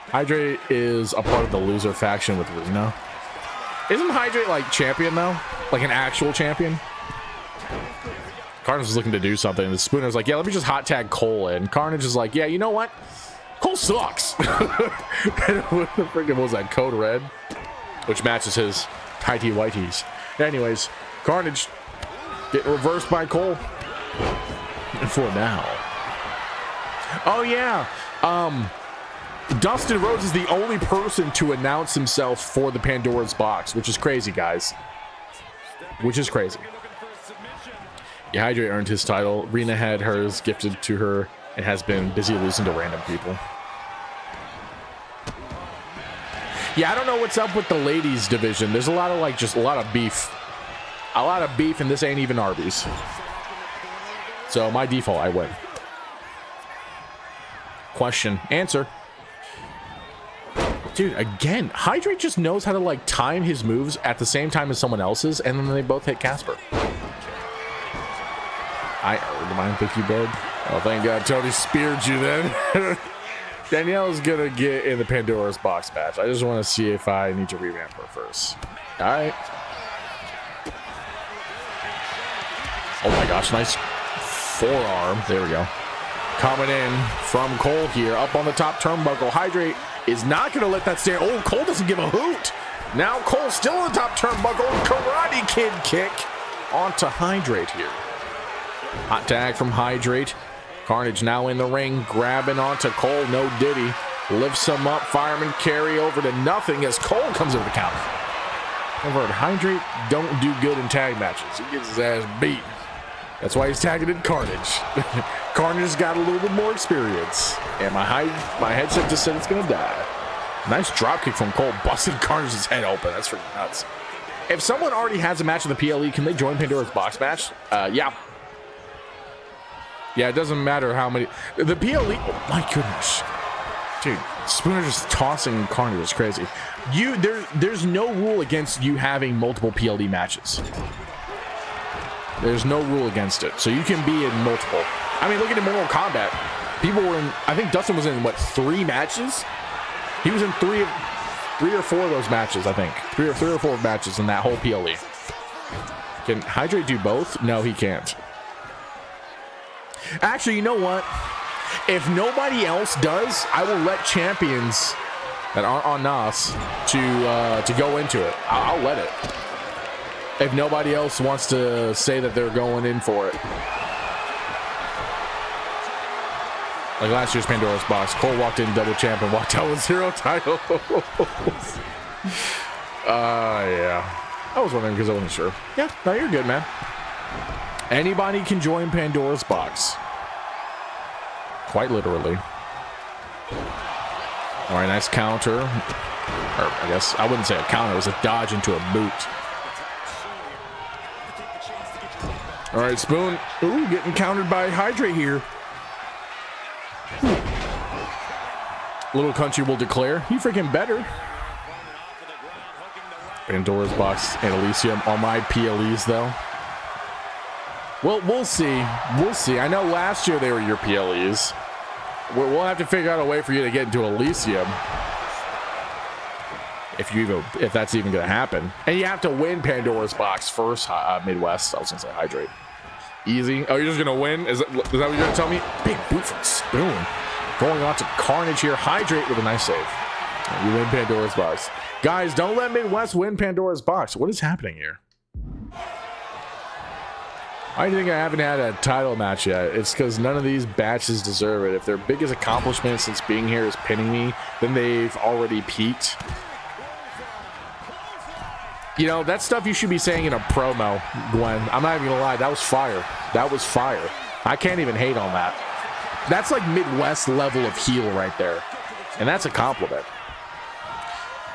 Hydrate is a part of the loser faction with Reno. Isn't Hydrate like champion though? Like an actual champion? Carnage is looking to do something. The Spooner's like, yeah, let me just hot tag Cole in. Carnage is like, yeah, you know what? Cole sucks. What the freaking was that? Code Red? Which matches his tighty whiteys. Anyways, Carnage getting reversed by Cole. For now. Oh yeah. Dustin Rhodes is the only person to announce himself for the Pandora's Box, which is crazy, guys. Which is crazy. Yeah, Hydrate earned his title. Rena had hers gifted to her and has been busy losing to random people. Yeah, I don't know what's up with the ladies division. There's a lot of just a lot of beef. A lot of beef, and this ain't even Arby's. So my default, I win. Question, answer. Dude, again, Hydrate just knows how to time his moves at the same time as someone else's, and then they both hit Casper. I earned mine, thank you, babe. Oh, thank God Tony speared you then. Danielle's gonna get in the Pandora's Box match. I just want to see if I need to revamp her first. All right. Oh my gosh, nice forearm. There we go. Coming in from Cole here, up on the top turnbuckle. Hydrate is not going to let that stand. Oh, Cole doesn't give a hoot. Now Cole still on the top turnbuckle. Karate Kid kick onto Hydrate here. Hot tag from Hydrate. Carnage now in the ring, grabbing onto Cole. No diddy. Lifts him up. Fireman carry over to nothing as Cole comes over the counter. Over at Hydrate don't do good in tag matches. He gets his ass beat. That's why he's tagging in Carnage. Carnage's got a little bit more experience. And my headset just said it's going to die. Nice dropkick from Cole, busting Carnage's head open. That's freaking nuts. If someone already has a match in the PLE, can they join Pandora's Box match? Yeah. Yeah, it doesn't matter how many. The PLE, oh my goodness. Dude, Spooner just tossing Carnage is crazy. There's no rule against you having multiple PLE matches. There's no rule against it. So you can be in multiple. I mean, look at Mortal Kombat. People were in, I think Dustin was in, what, 3 matches? He was in 3 or 4 of those matches, I think. 3 or 4 matches in that whole PLE. Can Hydrate do both? No, he can't. Actually, you know what? If nobody else does, I will let champions that aren't on NOS to go into it. I'll let it. If nobody else wants to say that they're going in for it. Like last year's Pandora's Box, Cole walked in double champ and walked out with 0 titles. Yeah. I was wondering because I wasn't sure. Yeah, no, you're good, man. Anybody can join Pandora's Box. Quite literally. All right, nice counter. Or I guess I wouldn't say a counter. It was a dodge into a boot. All right, Spoon. Ooh, getting countered by Hydrate here. Little country will declare. You freaking better. Pandora's Box and Elysium are my PLEs, though. Well, we'll see. We'll see. I know last year they were your PLEs. We'll have to figure out a way for you to get into Elysium. If that's even going to happen. And you have to win Pandora's Box first, Midwest. I was going to say Hydrate. Easy. Oh, you're just going to win? Is that what you're going to tell me? Big boot from Spoon. Going on to Carnage here. Hydrate with a nice save. You win Pandora's Box. Guys, don't let Midwest win Pandora's Box. What is happening here? I think I haven't had a title match yet. It's because none of these batches deserve it. If their biggest accomplishment since being here is pinning me, then they've already peaked. You know, that's stuff you should be saying in a promo, Gwen. I'm not even gonna lie, that was fire. That was fire. I can't even hate on that. That's like Midwest level of heel right there. And that's a compliment.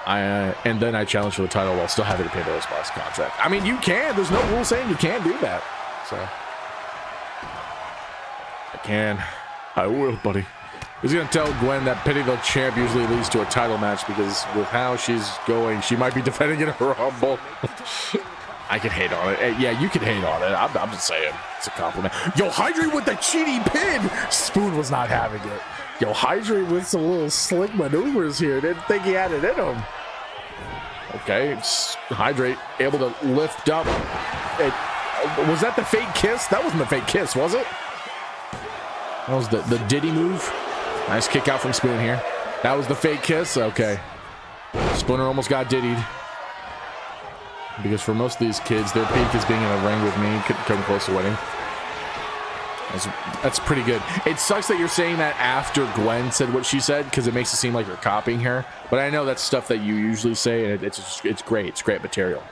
And then I challenge for the title while still having to pay Pandora's Box contract. I mean, you can. There's no rule saying you can't do that. So I can. I will, buddy. He's going to tell Gwen that pitting the champ usually leads to a title match because with how she's going, she might be defending in a Rumble. I can hate on it. Yeah, you can hate on it. I'm just saying. It's a compliment. Yo, Hydrate with the cheating pin. Spoon was not having it. Yo, Hydrate with some little slick maneuvers here. Didn't think he had it in him. Okay, Hydrate able to lift up. Was that the fake kiss? That wasn't the fake kiss, was it? That was the Diddy move. Nice kick out from Spoon here. That was the fake kiss. Okay. Spooner almost got diddied. Because for most of these kids, their peak is being in a ring with me. Couldn't come close to winning. That's pretty good. It sucks that you're saying that after Gwen said what she said because it makes it seem like you're copying her. But I know that's stuff that you usually say, and it's great. It's great material.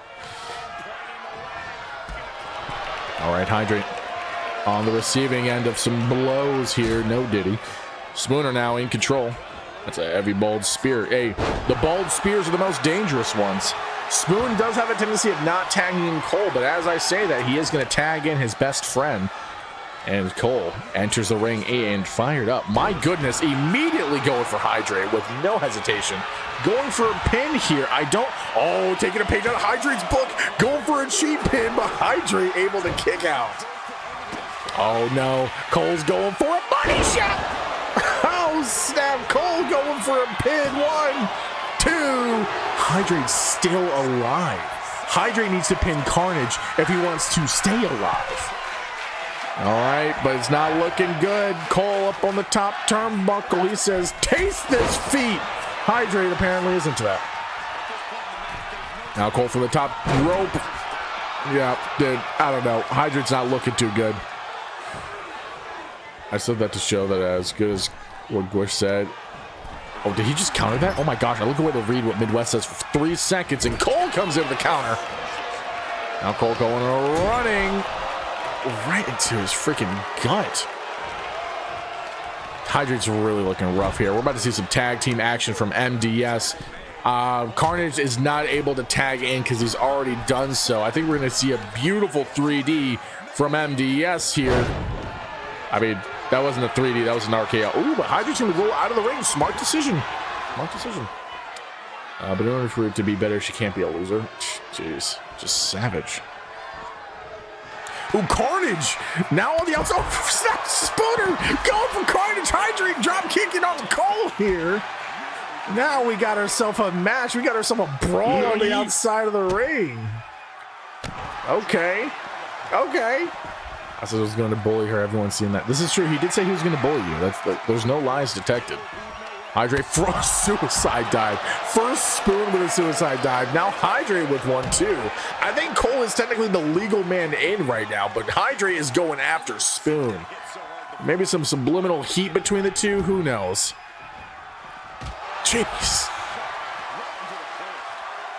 All right, Hydrate on the receiving end of some blows here. No Diddy. Spooner now in control. That's a heavy bald spear. Hey, the bald spears are the most dangerous ones. Spoon does have a tendency of not tagging in Cole, but as I say that, he is going to tag in his best friend. And Cole enters the ring and fired up. My goodness, immediately going for Hydrate with no hesitation. Going for a pin here. Oh, taking a page out of Hydrate's book. Going for a cheap pin, but Hydrate able to kick out. Oh no, Cole's going for a money shot. Oh snap, Cole going for a pin. 1, 2. Hydrate's still alive. Hydrate needs to pin Carnage if he wants to stay alive. All right, but it's not looking good. Cole up on the top turnbuckle. He says, taste this feat. Hydrate apparently isn't to that. Now Cole from the top rope. Yeah, dude, I don't know. Hydrate's not looking too good. I said that to show that as good as what Gush said. Oh, did he just counter that? Oh my gosh, I look away to read what Midwest says for 3 seconds, and Cole comes in the counter. Now Cole going running right into his freaking gut. Hydrate's really looking rough here. We're about to see some tag team action from MDS. Carnage is not able to tag in because he's already done so. I think we're going to see a beautiful 3D from MDS here. I mean, that wasn't a 3D, that was an RKO. Ooh, but Hydrate's going to roll out of the ring. Smart decision. Smart decision. But in order for it to be better, she can't be a loser. Jeez, just savage. Ooh, Carnage! Now on the outside. Oh, snap! Spooner! Going for Carnage! Hydrate drop kicking on Cole here. Now we got ourselves a match. We got ourselves a brawl on the outside of the ring. Okay. Okay. I said I was going to bully her. Everyone's seen that. This is true. He did say he was going to bully you. There's no lies detected. Hydrate from suicide dive. First Spoon with a suicide dive. Now Hydrate with one too. I think Cole is technically the legal man in right now, but Hydrate is going after Spoon. Maybe some subliminal heat between the two. Who knows? Jeez.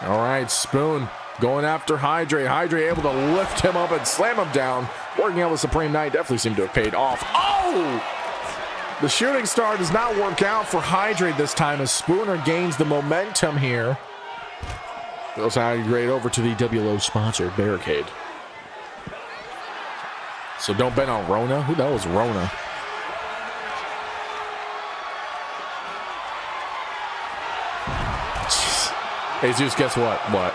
All right, Spoon going after Hydrate. Hydrate able to lift him up and slam him down. Working out with Supreme Knight definitely seemed to have paid off. Oh! The shooting star does not work out for Hydrate this time as Spooner gains the momentum here. Throws Hydrate over to the WLO sponsor, Barricade. So don't bet on Rona. Who the hell is Rona? Hey, Zeus, guess what? What?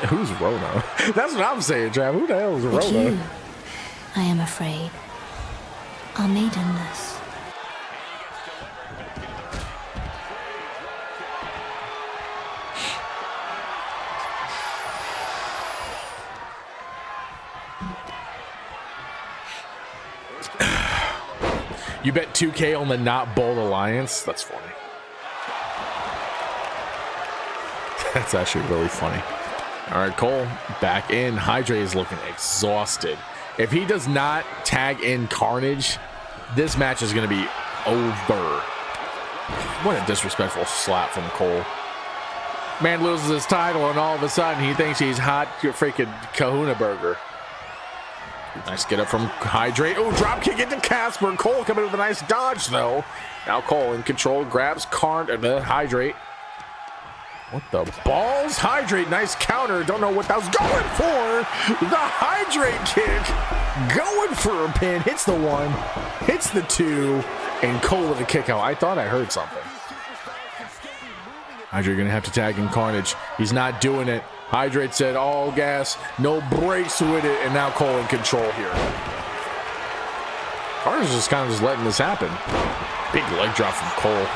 Who's Rona? That's what I'm saying, Trav. Who the hell is But Rona? you, I am afraid, are maidenless. You bet 2K on the Not Bold Alliance? That's funny. That's actually really funny. All right, Cole back in. Hydrate is looking exhausted. If he does not tag in Carnage, this match is going to be over. What a disrespectful slap from Cole. Man loses his title, and all of a sudden he thinks he's hot freaking Kahuna Burger. Nice get up from Hydrate. Oh, drop kick into Casper. Cole coming with a nice dodge, though. Now Cole in control, grabs Hydrate. What the balls? Hydrate, nice counter. Don't know what that was going for. The Hydrate kick. Going for a pin. Hits the 1, hits the 2, and Cole with a kick out. I thought I heard something. Hydrate gonna have to tag in Carnage. He's not doing it. Hydrate said all gas, no brakes with it, and now Cole in control here. Carnage is just kind of letting this happen. Big leg drop from Cole.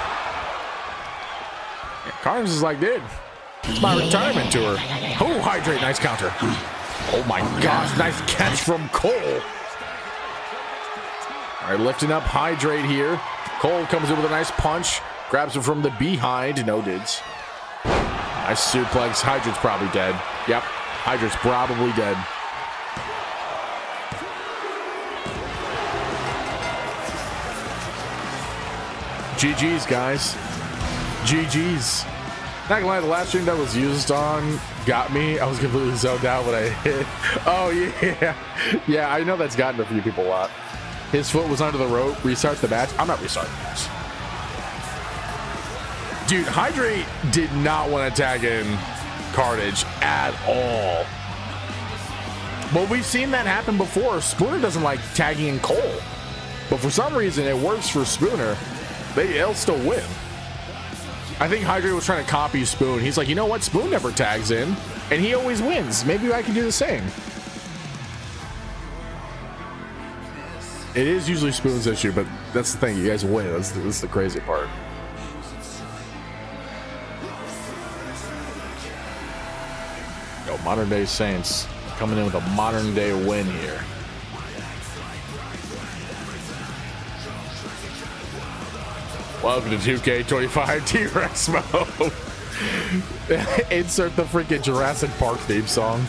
Yeah, Carnage is like, dude, it's my retirement tour. Oh, Hydrate, nice counter. Oh my gosh, nice catch from Cole. All right, lifting up Hydrate here. Cole comes in with a nice punch, grabs him from the behind, no dids. Nice suplex. Hydrate's probably dead. Yep, Hydrate's probably dead. GG's, guys. GG's. Not gonna lie, the last stream that was used on got me. I was completely zoned out when I hit. Oh, yeah. Yeah, I know that's gotten a few people a lot. His foot was under the rope. Restart the match. I'm not restarting the match. Dude, Hydrate did not want to tag in Carnage at all. But we've seen that happen before. Spooner doesn't like tagging in Cole. But for some reason, it works for Spooner. They'll still win. I think Hydrate was trying to copy Spoon. He's like, you know what? Spoon never tags in, and he always wins. Maybe I can do the same. It is usually Spoon's issue, but that's the thing. You guys win. That's the crazy part. Yo, Modern Day Saints coming in with a modern day win here. Welcome to 2K25 T-Rex mode. Insert the freaking Jurassic Park theme song.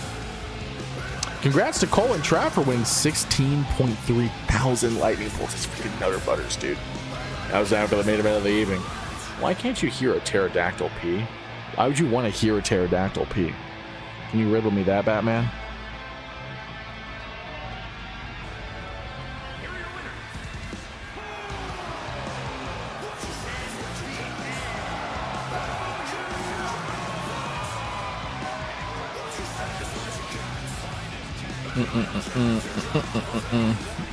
Congrats to Cole and Trav for winning 16.3 thousand lightning bolts. That's freaking nutter butters, dude. That was after the main event of the evening. Why can't you hear a pterodactyl pee? Why would you want to hear a pterodactyl pee? Can you riddle me that, Batman?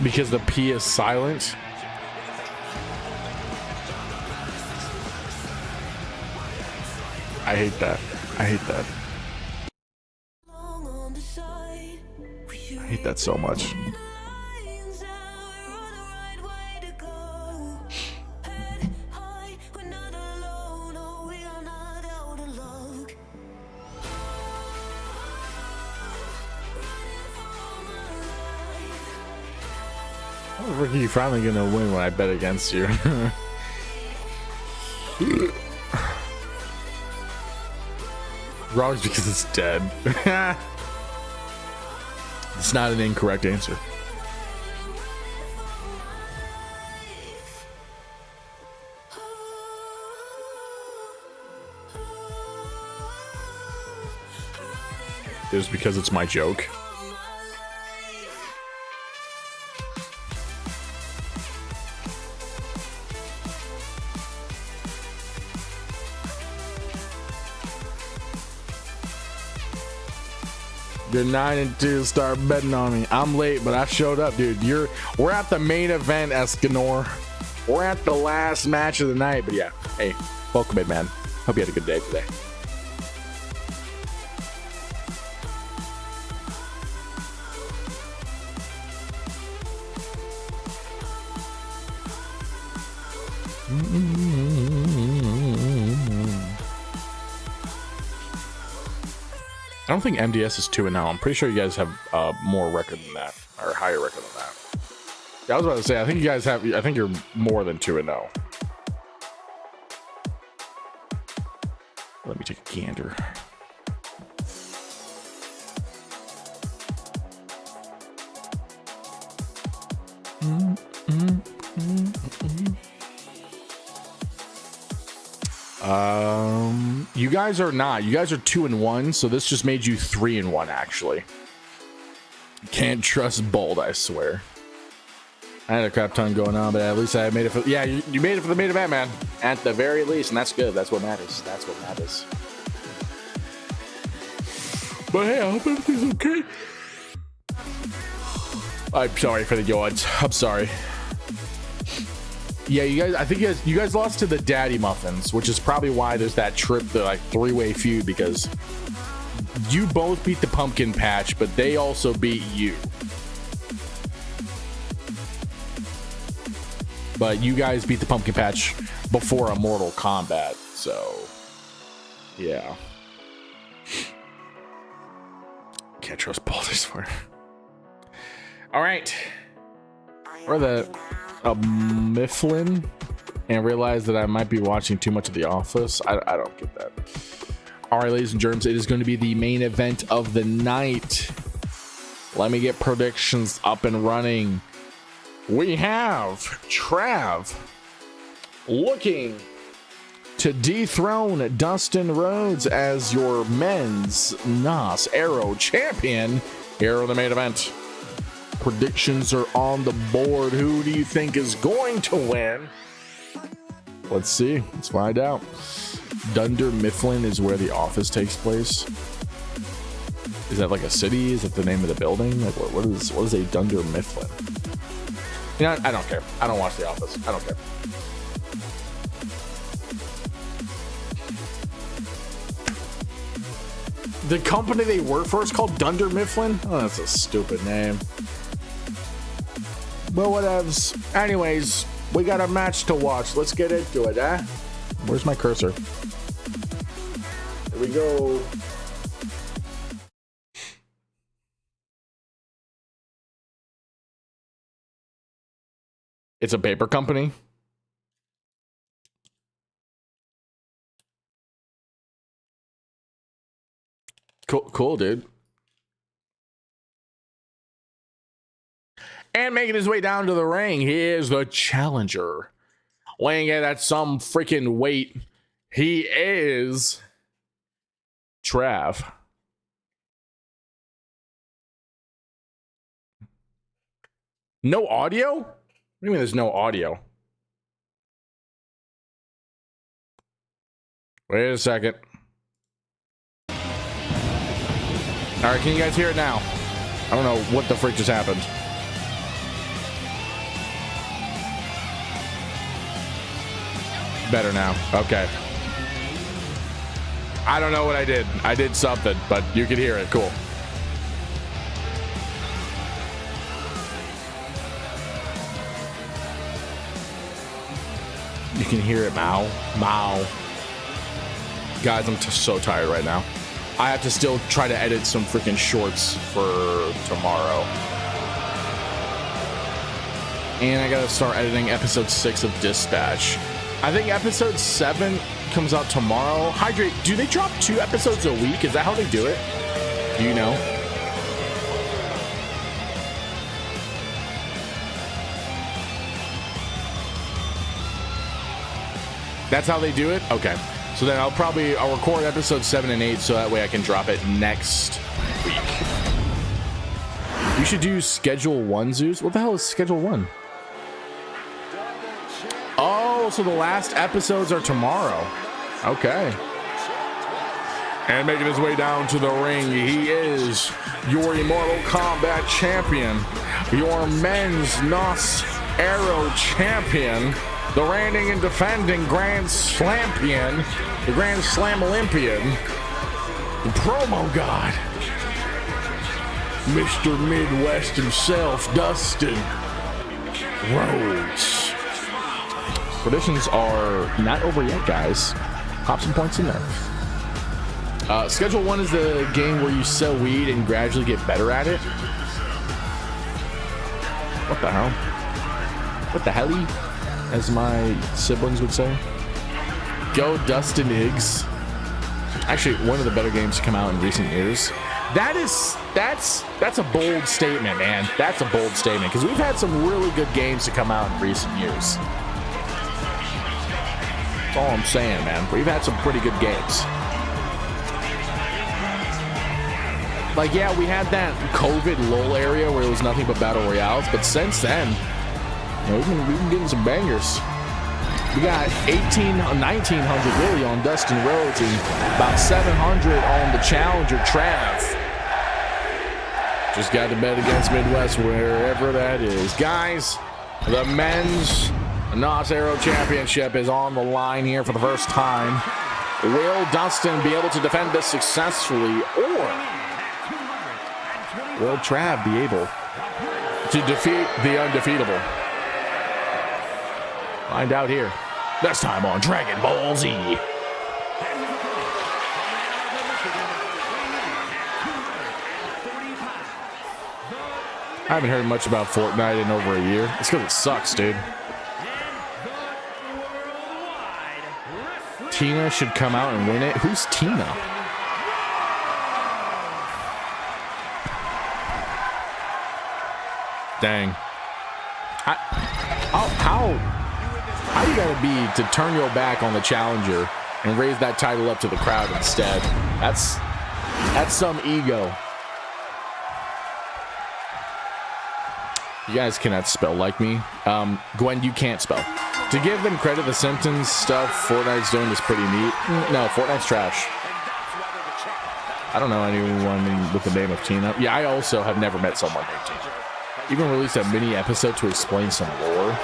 Because the P is silent. I hate that. I hate that. I hate that so much. Ricky, you're finally gonna win when I bet against you. Wrong because it's dead. It's not an incorrect answer. It's because it's my joke. You're 9-2. Start betting on me. I'm late, but I showed up, dude. We're at the main event, Escanor. We're at the last match of the night. But yeah, hey, welcome in, man. Hope you had a good day today. I don't think MDS is 2-0. I'm pretty sure you guys have more record than that, or higher record than that. Yeah, I was about to say, I think you guys have. I think you're more than 2-0. Let me take a gander. You guys are not. You guys are 2-1, so this just made you 3-1 actually. Can't trust Bold, I swear. I had a crap ton going on, but at least I made it for... Yeah, you made it for the main event, man. At the very least, and that's good. That's what matters. That's what matters. But hey, I hope everything's okay. I'm sorry for the yawns. I'm sorry. Yeah, you guys, I think you guys lost to the Daddy Muffins, which is probably why there's that trip, the like three-way feud, because you both beat the Pumpkin Patch, but they also beat you. But you guys beat the Pumpkin Patch before a Mortal Kombat, so yeah. Can't trust Baldur's for. All right, or the Mifflin, and realize that I might be watching too much of The Office. I don't get that. All right, ladies and germs, it is going to be the main event of the night. Let me get predictions up and running. We have Trav looking to dethrone Dustin Rhodes as your men's NOS Aero champion here in the main event. Predictions are on the board. Who do you think is going to win? Let's see. Let's find out. Dunder Mifflin is where The Office takes place. Is that like a city? Is that the name of the building? Like what is a Dunder Mifflin? You know, I don't care. I don't watch The Office. I don't care. The company they work for is called Dunder Mifflin? Oh, that's a stupid name. But whatevs. Anyways, we got a match to watch. Let's get into it, eh? Where's my cursor? Here we go. It's a paper company. Cool, dude. And making his way down to the ring, he is the challenger. Weighing in at some freaking weight, he is Trav. No audio? What do you mean there's no audio? Wait a second. All right, can you guys hear it now? I don't know what the frick just happened. Better now. Okay. I don't know what I did. I did something, but you can hear it. Cool. You can hear it. Mow. Mow. Guys, I'm so tired right now. I have to still try to edit some freaking shorts for tomorrow. And I gotta start editing episode 6 of Dispatch. I think episode 7 comes out tomorrow. Hydrate, do they drop 2 episodes a week? Is that how they do it? Do you know? That's how they do it? Okay. So then I'll record episode 7 and 8 so that way I can drop it next week. You should do schedule 1, Zeus. What the hell is schedule 1? Oh, so the last episodes are tomorrow. Okay. And making his way down to the ring, he is your Mortal Kombat champion, your men's NOS Aero champion, the reigning and defending Grand Slampion, the Grand Slam Olympian, the promo god, Mr. Midwest himself, Dustin Rhodes. Predictions are not over yet, guys. Pop some points in there. Schedule 1 is the game where you sell weed and gradually get better at it. What the hell? What the helly? As my siblings would say. Go Dustin Higgs. Actually, one of the better games to come out in recent years. That's a bold statement, man. That's a bold statement because we've had some really good games to come out in recent years. That's all I'm saying, man. We've had some pretty good games. Like, yeah, we had that COVID lull area where it was nothing but battle royales, but since then, you know, we've been getting some bangers. We got 1900 really on Dustin Rhodes and about 700 on the challenger Trav. Just got to bet against Midwest wherever that is. Guys, the men's NOS Aero Championship is on the line here for the first time. Will Dustin be able to defend this successfully, or will Trav be able to defeat the undefeatable? Find out here. This time on Dragon Ball Z. I haven't heard much about Fortnite in over a year. It's because it sucks, dude. Tina should come out and win it. Who's Tina? Dang. How you gotta be to turn your back on the challenger and raise that title up to the crowd instead? That's some ego. You guys cannot spell like me. Gwen, you can't spell. To give them credit, the Simpsons stuff Fortnite's doing is pretty neat. No, Fortnite's trash. I don't know anyone with the name of Tina. Yeah, I also have never met someone named Tina. Even released a mini episode to explain some lore.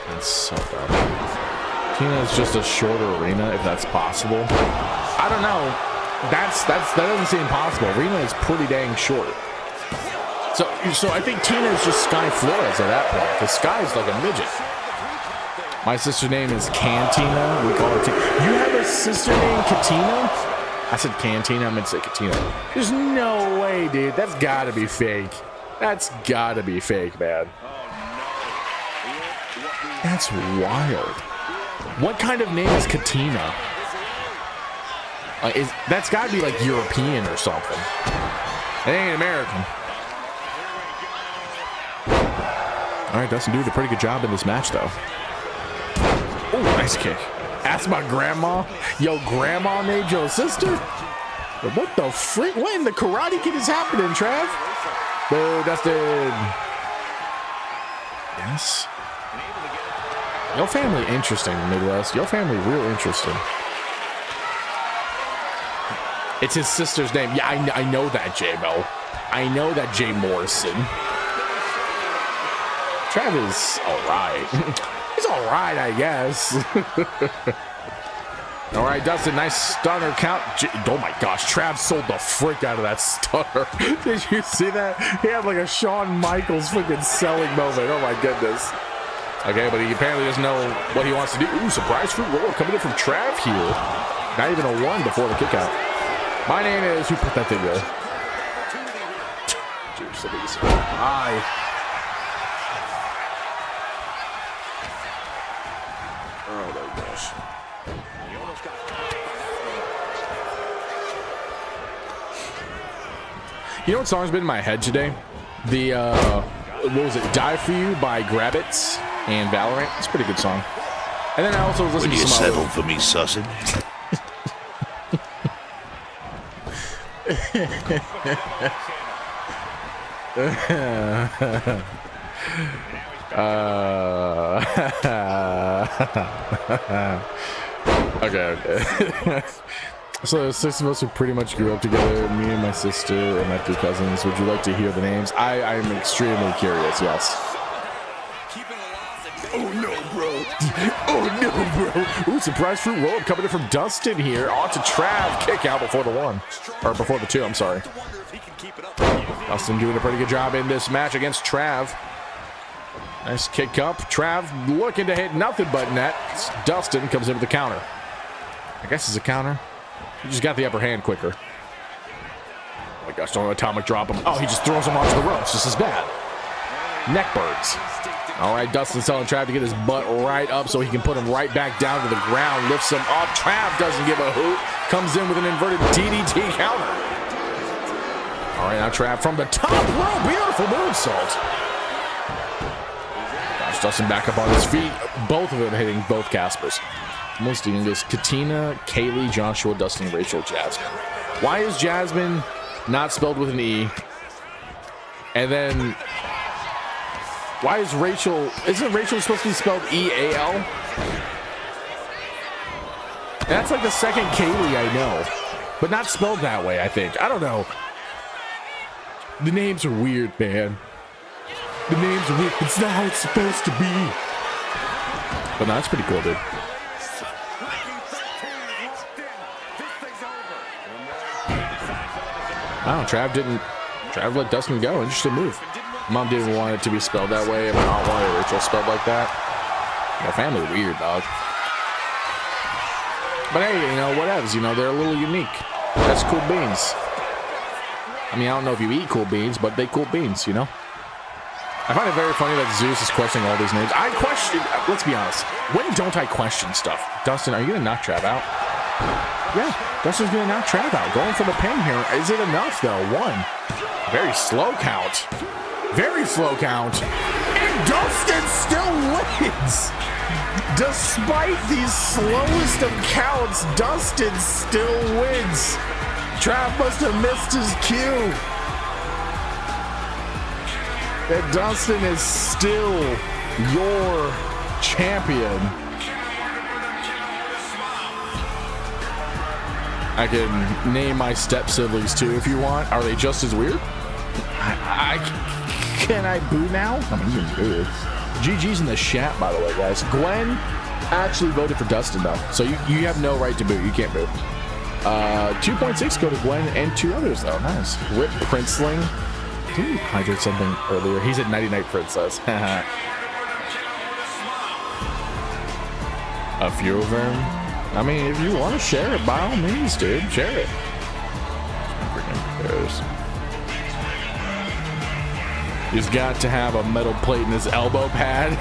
That's so bad. Tina is just a shorter arena, if that's possible. I don't know. That doesn't seem possible. Arena is pretty dang short. So I think Tina is just Sky Flores at that point, because Sky's like a midget. My sister's name is Cantina. We call her Tina. You have a sister named Katina? I said Cantina. I meant to say Katina. There's no way, dude. That's gotta be fake. That's gotta be fake, man. That's wild. What kind of name is Katina? That's gotta be like European or something. It ain't American. All right, Dustin did a pretty good job in this match, though. Oh, nice kick. That's my grandma. Yo, grandma made your sister? What the freak? What in the Karate Kid is happening, Trav? Boo, Dustin. Yes. Your family interesting, Midwest. Your family real interesting. It's his sister's name. Yeah, I know that, J-Mo. I know that, Jay Morrison. Trav is all right. He's all right, I guess. All right, Dustin, nice stunner count. Oh my gosh, Trav sold the frick out of that stunner. Did you see that? He had like a Shawn Michaels freaking selling moment. Oh my goodness. Okay, but he apparently doesn't know what he wants to do. Ooh, surprise fruit roll coming in from Trav here. Not even a 1 before the kick out. My name is, who put that thing there? Juice, Hi. Oh my gosh. You know what song's been in my head today? The what was it? Die For You by Grabbits and Valorant. It's a pretty good song. And then I also was listening to some settle for me, Sussin? Okay. So the 6 of us who pretty much grew up together, me and my sister and my 2 cousins. Would you like to hear the names? I'm extremely curious, yes. Oh no, bro. Oh no, bro. Ooh, surprise fruit roll coming in from Dustin here. On to Trav. Kick out before the 1. Or before the 2, I'm sorry. Dustin doing a pretty good job in this match against Trav. Nice kick up. Trav looking to hit nothing but net. Dustin comes in with the counter. I guess it's a counter. He just got the upper hand quicker. Oh my gosh, don't atomic drop him. Oh, he just throws him onto the ropes. Just as bad. Neck birds. All right, Dustin's telling Trav to get his butt right up so he can put him right back down to the ground. Lifts him up. Trav doesn't give a hoot. Comes in with an inverted DDT counter. All right, now Trav from the top rope. Beautiful moonsault. Gosh, Dustin back up on his feet. Both of them hitting both Caspers. Most doing this: Katina, Kaylee, Joshua, Dustin, Rachel, Jasmine. Why is Jasmine not spelled with an E? And then why is Rachel, isn't Rachel supposed to be spelled E-A-L? That's like the second Kaylee I know, but not spelled that way, I think. I don't know. The names are weird, man. The names are weird. It's not how it's supposed to be. But no, that's pretty cool, dude. I don't know, Trav let Dustin go. Interesting move. Mom didn't want it to be spelled that way. I mean, I don't want Rachel spelled like that. Your family weird, dog. But hey, you know, whatevs. You know, they're a little unique. That's cool beans. I mean, I don't know if you eat cool beans, but they cool beans, you know? I find it very funny that Zeus is questioning all these names. I question, let's be honest. When don't I question stuff? Dustin, are you going to knock Trav out? Yeah, Dustin's going to knock Trav out. Going for the pin here. Is it enough, though? One. Very slow count. Very slow count. And Dustin still wins. Despite these slowest of counts, Dustin still wins. Trav must have missed his cue. And Dustin is still your champion. I can name my step siblings too if you want. Are they just as weird? Can I boo now? I mean, you can boo. GG's in the chat, by the way, guys. Gwen actually voted for Dustin, though. So you have no right to boo. You can't boo. 2.6 go to Gwen and 2 others, though. Nice. Rip Princeling. Didn't you hydrate something earlier? He's at 99 Princess. A few of them. I mean, if you want to share it, by all means, dude. Share it. Freaking cares. He's got to have a metal plate in his elbow pad.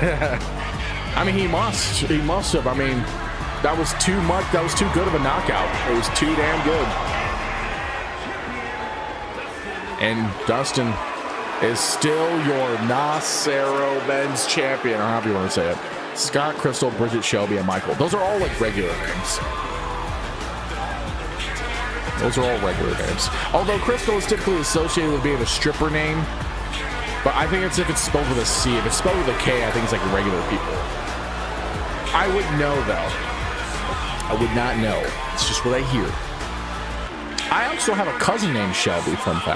I mean, he must have. I mean, that was too much. That was too good of a knockout. It was too damn good. And Dustin is still your Nasero men's champion, or however you want to say it. Scott, Crystal, Bridget, Shelby, and Michael. Those are all like regular names. Those are all regular names. Although Crystal is typically associated with being a stripper name. But I think it's if it's spelled with a C. If it's spelled with a K, I think it's like regular people. I would know, though. I would not know. It's just what I hear. I also have a cousin named Shelby, fun fact.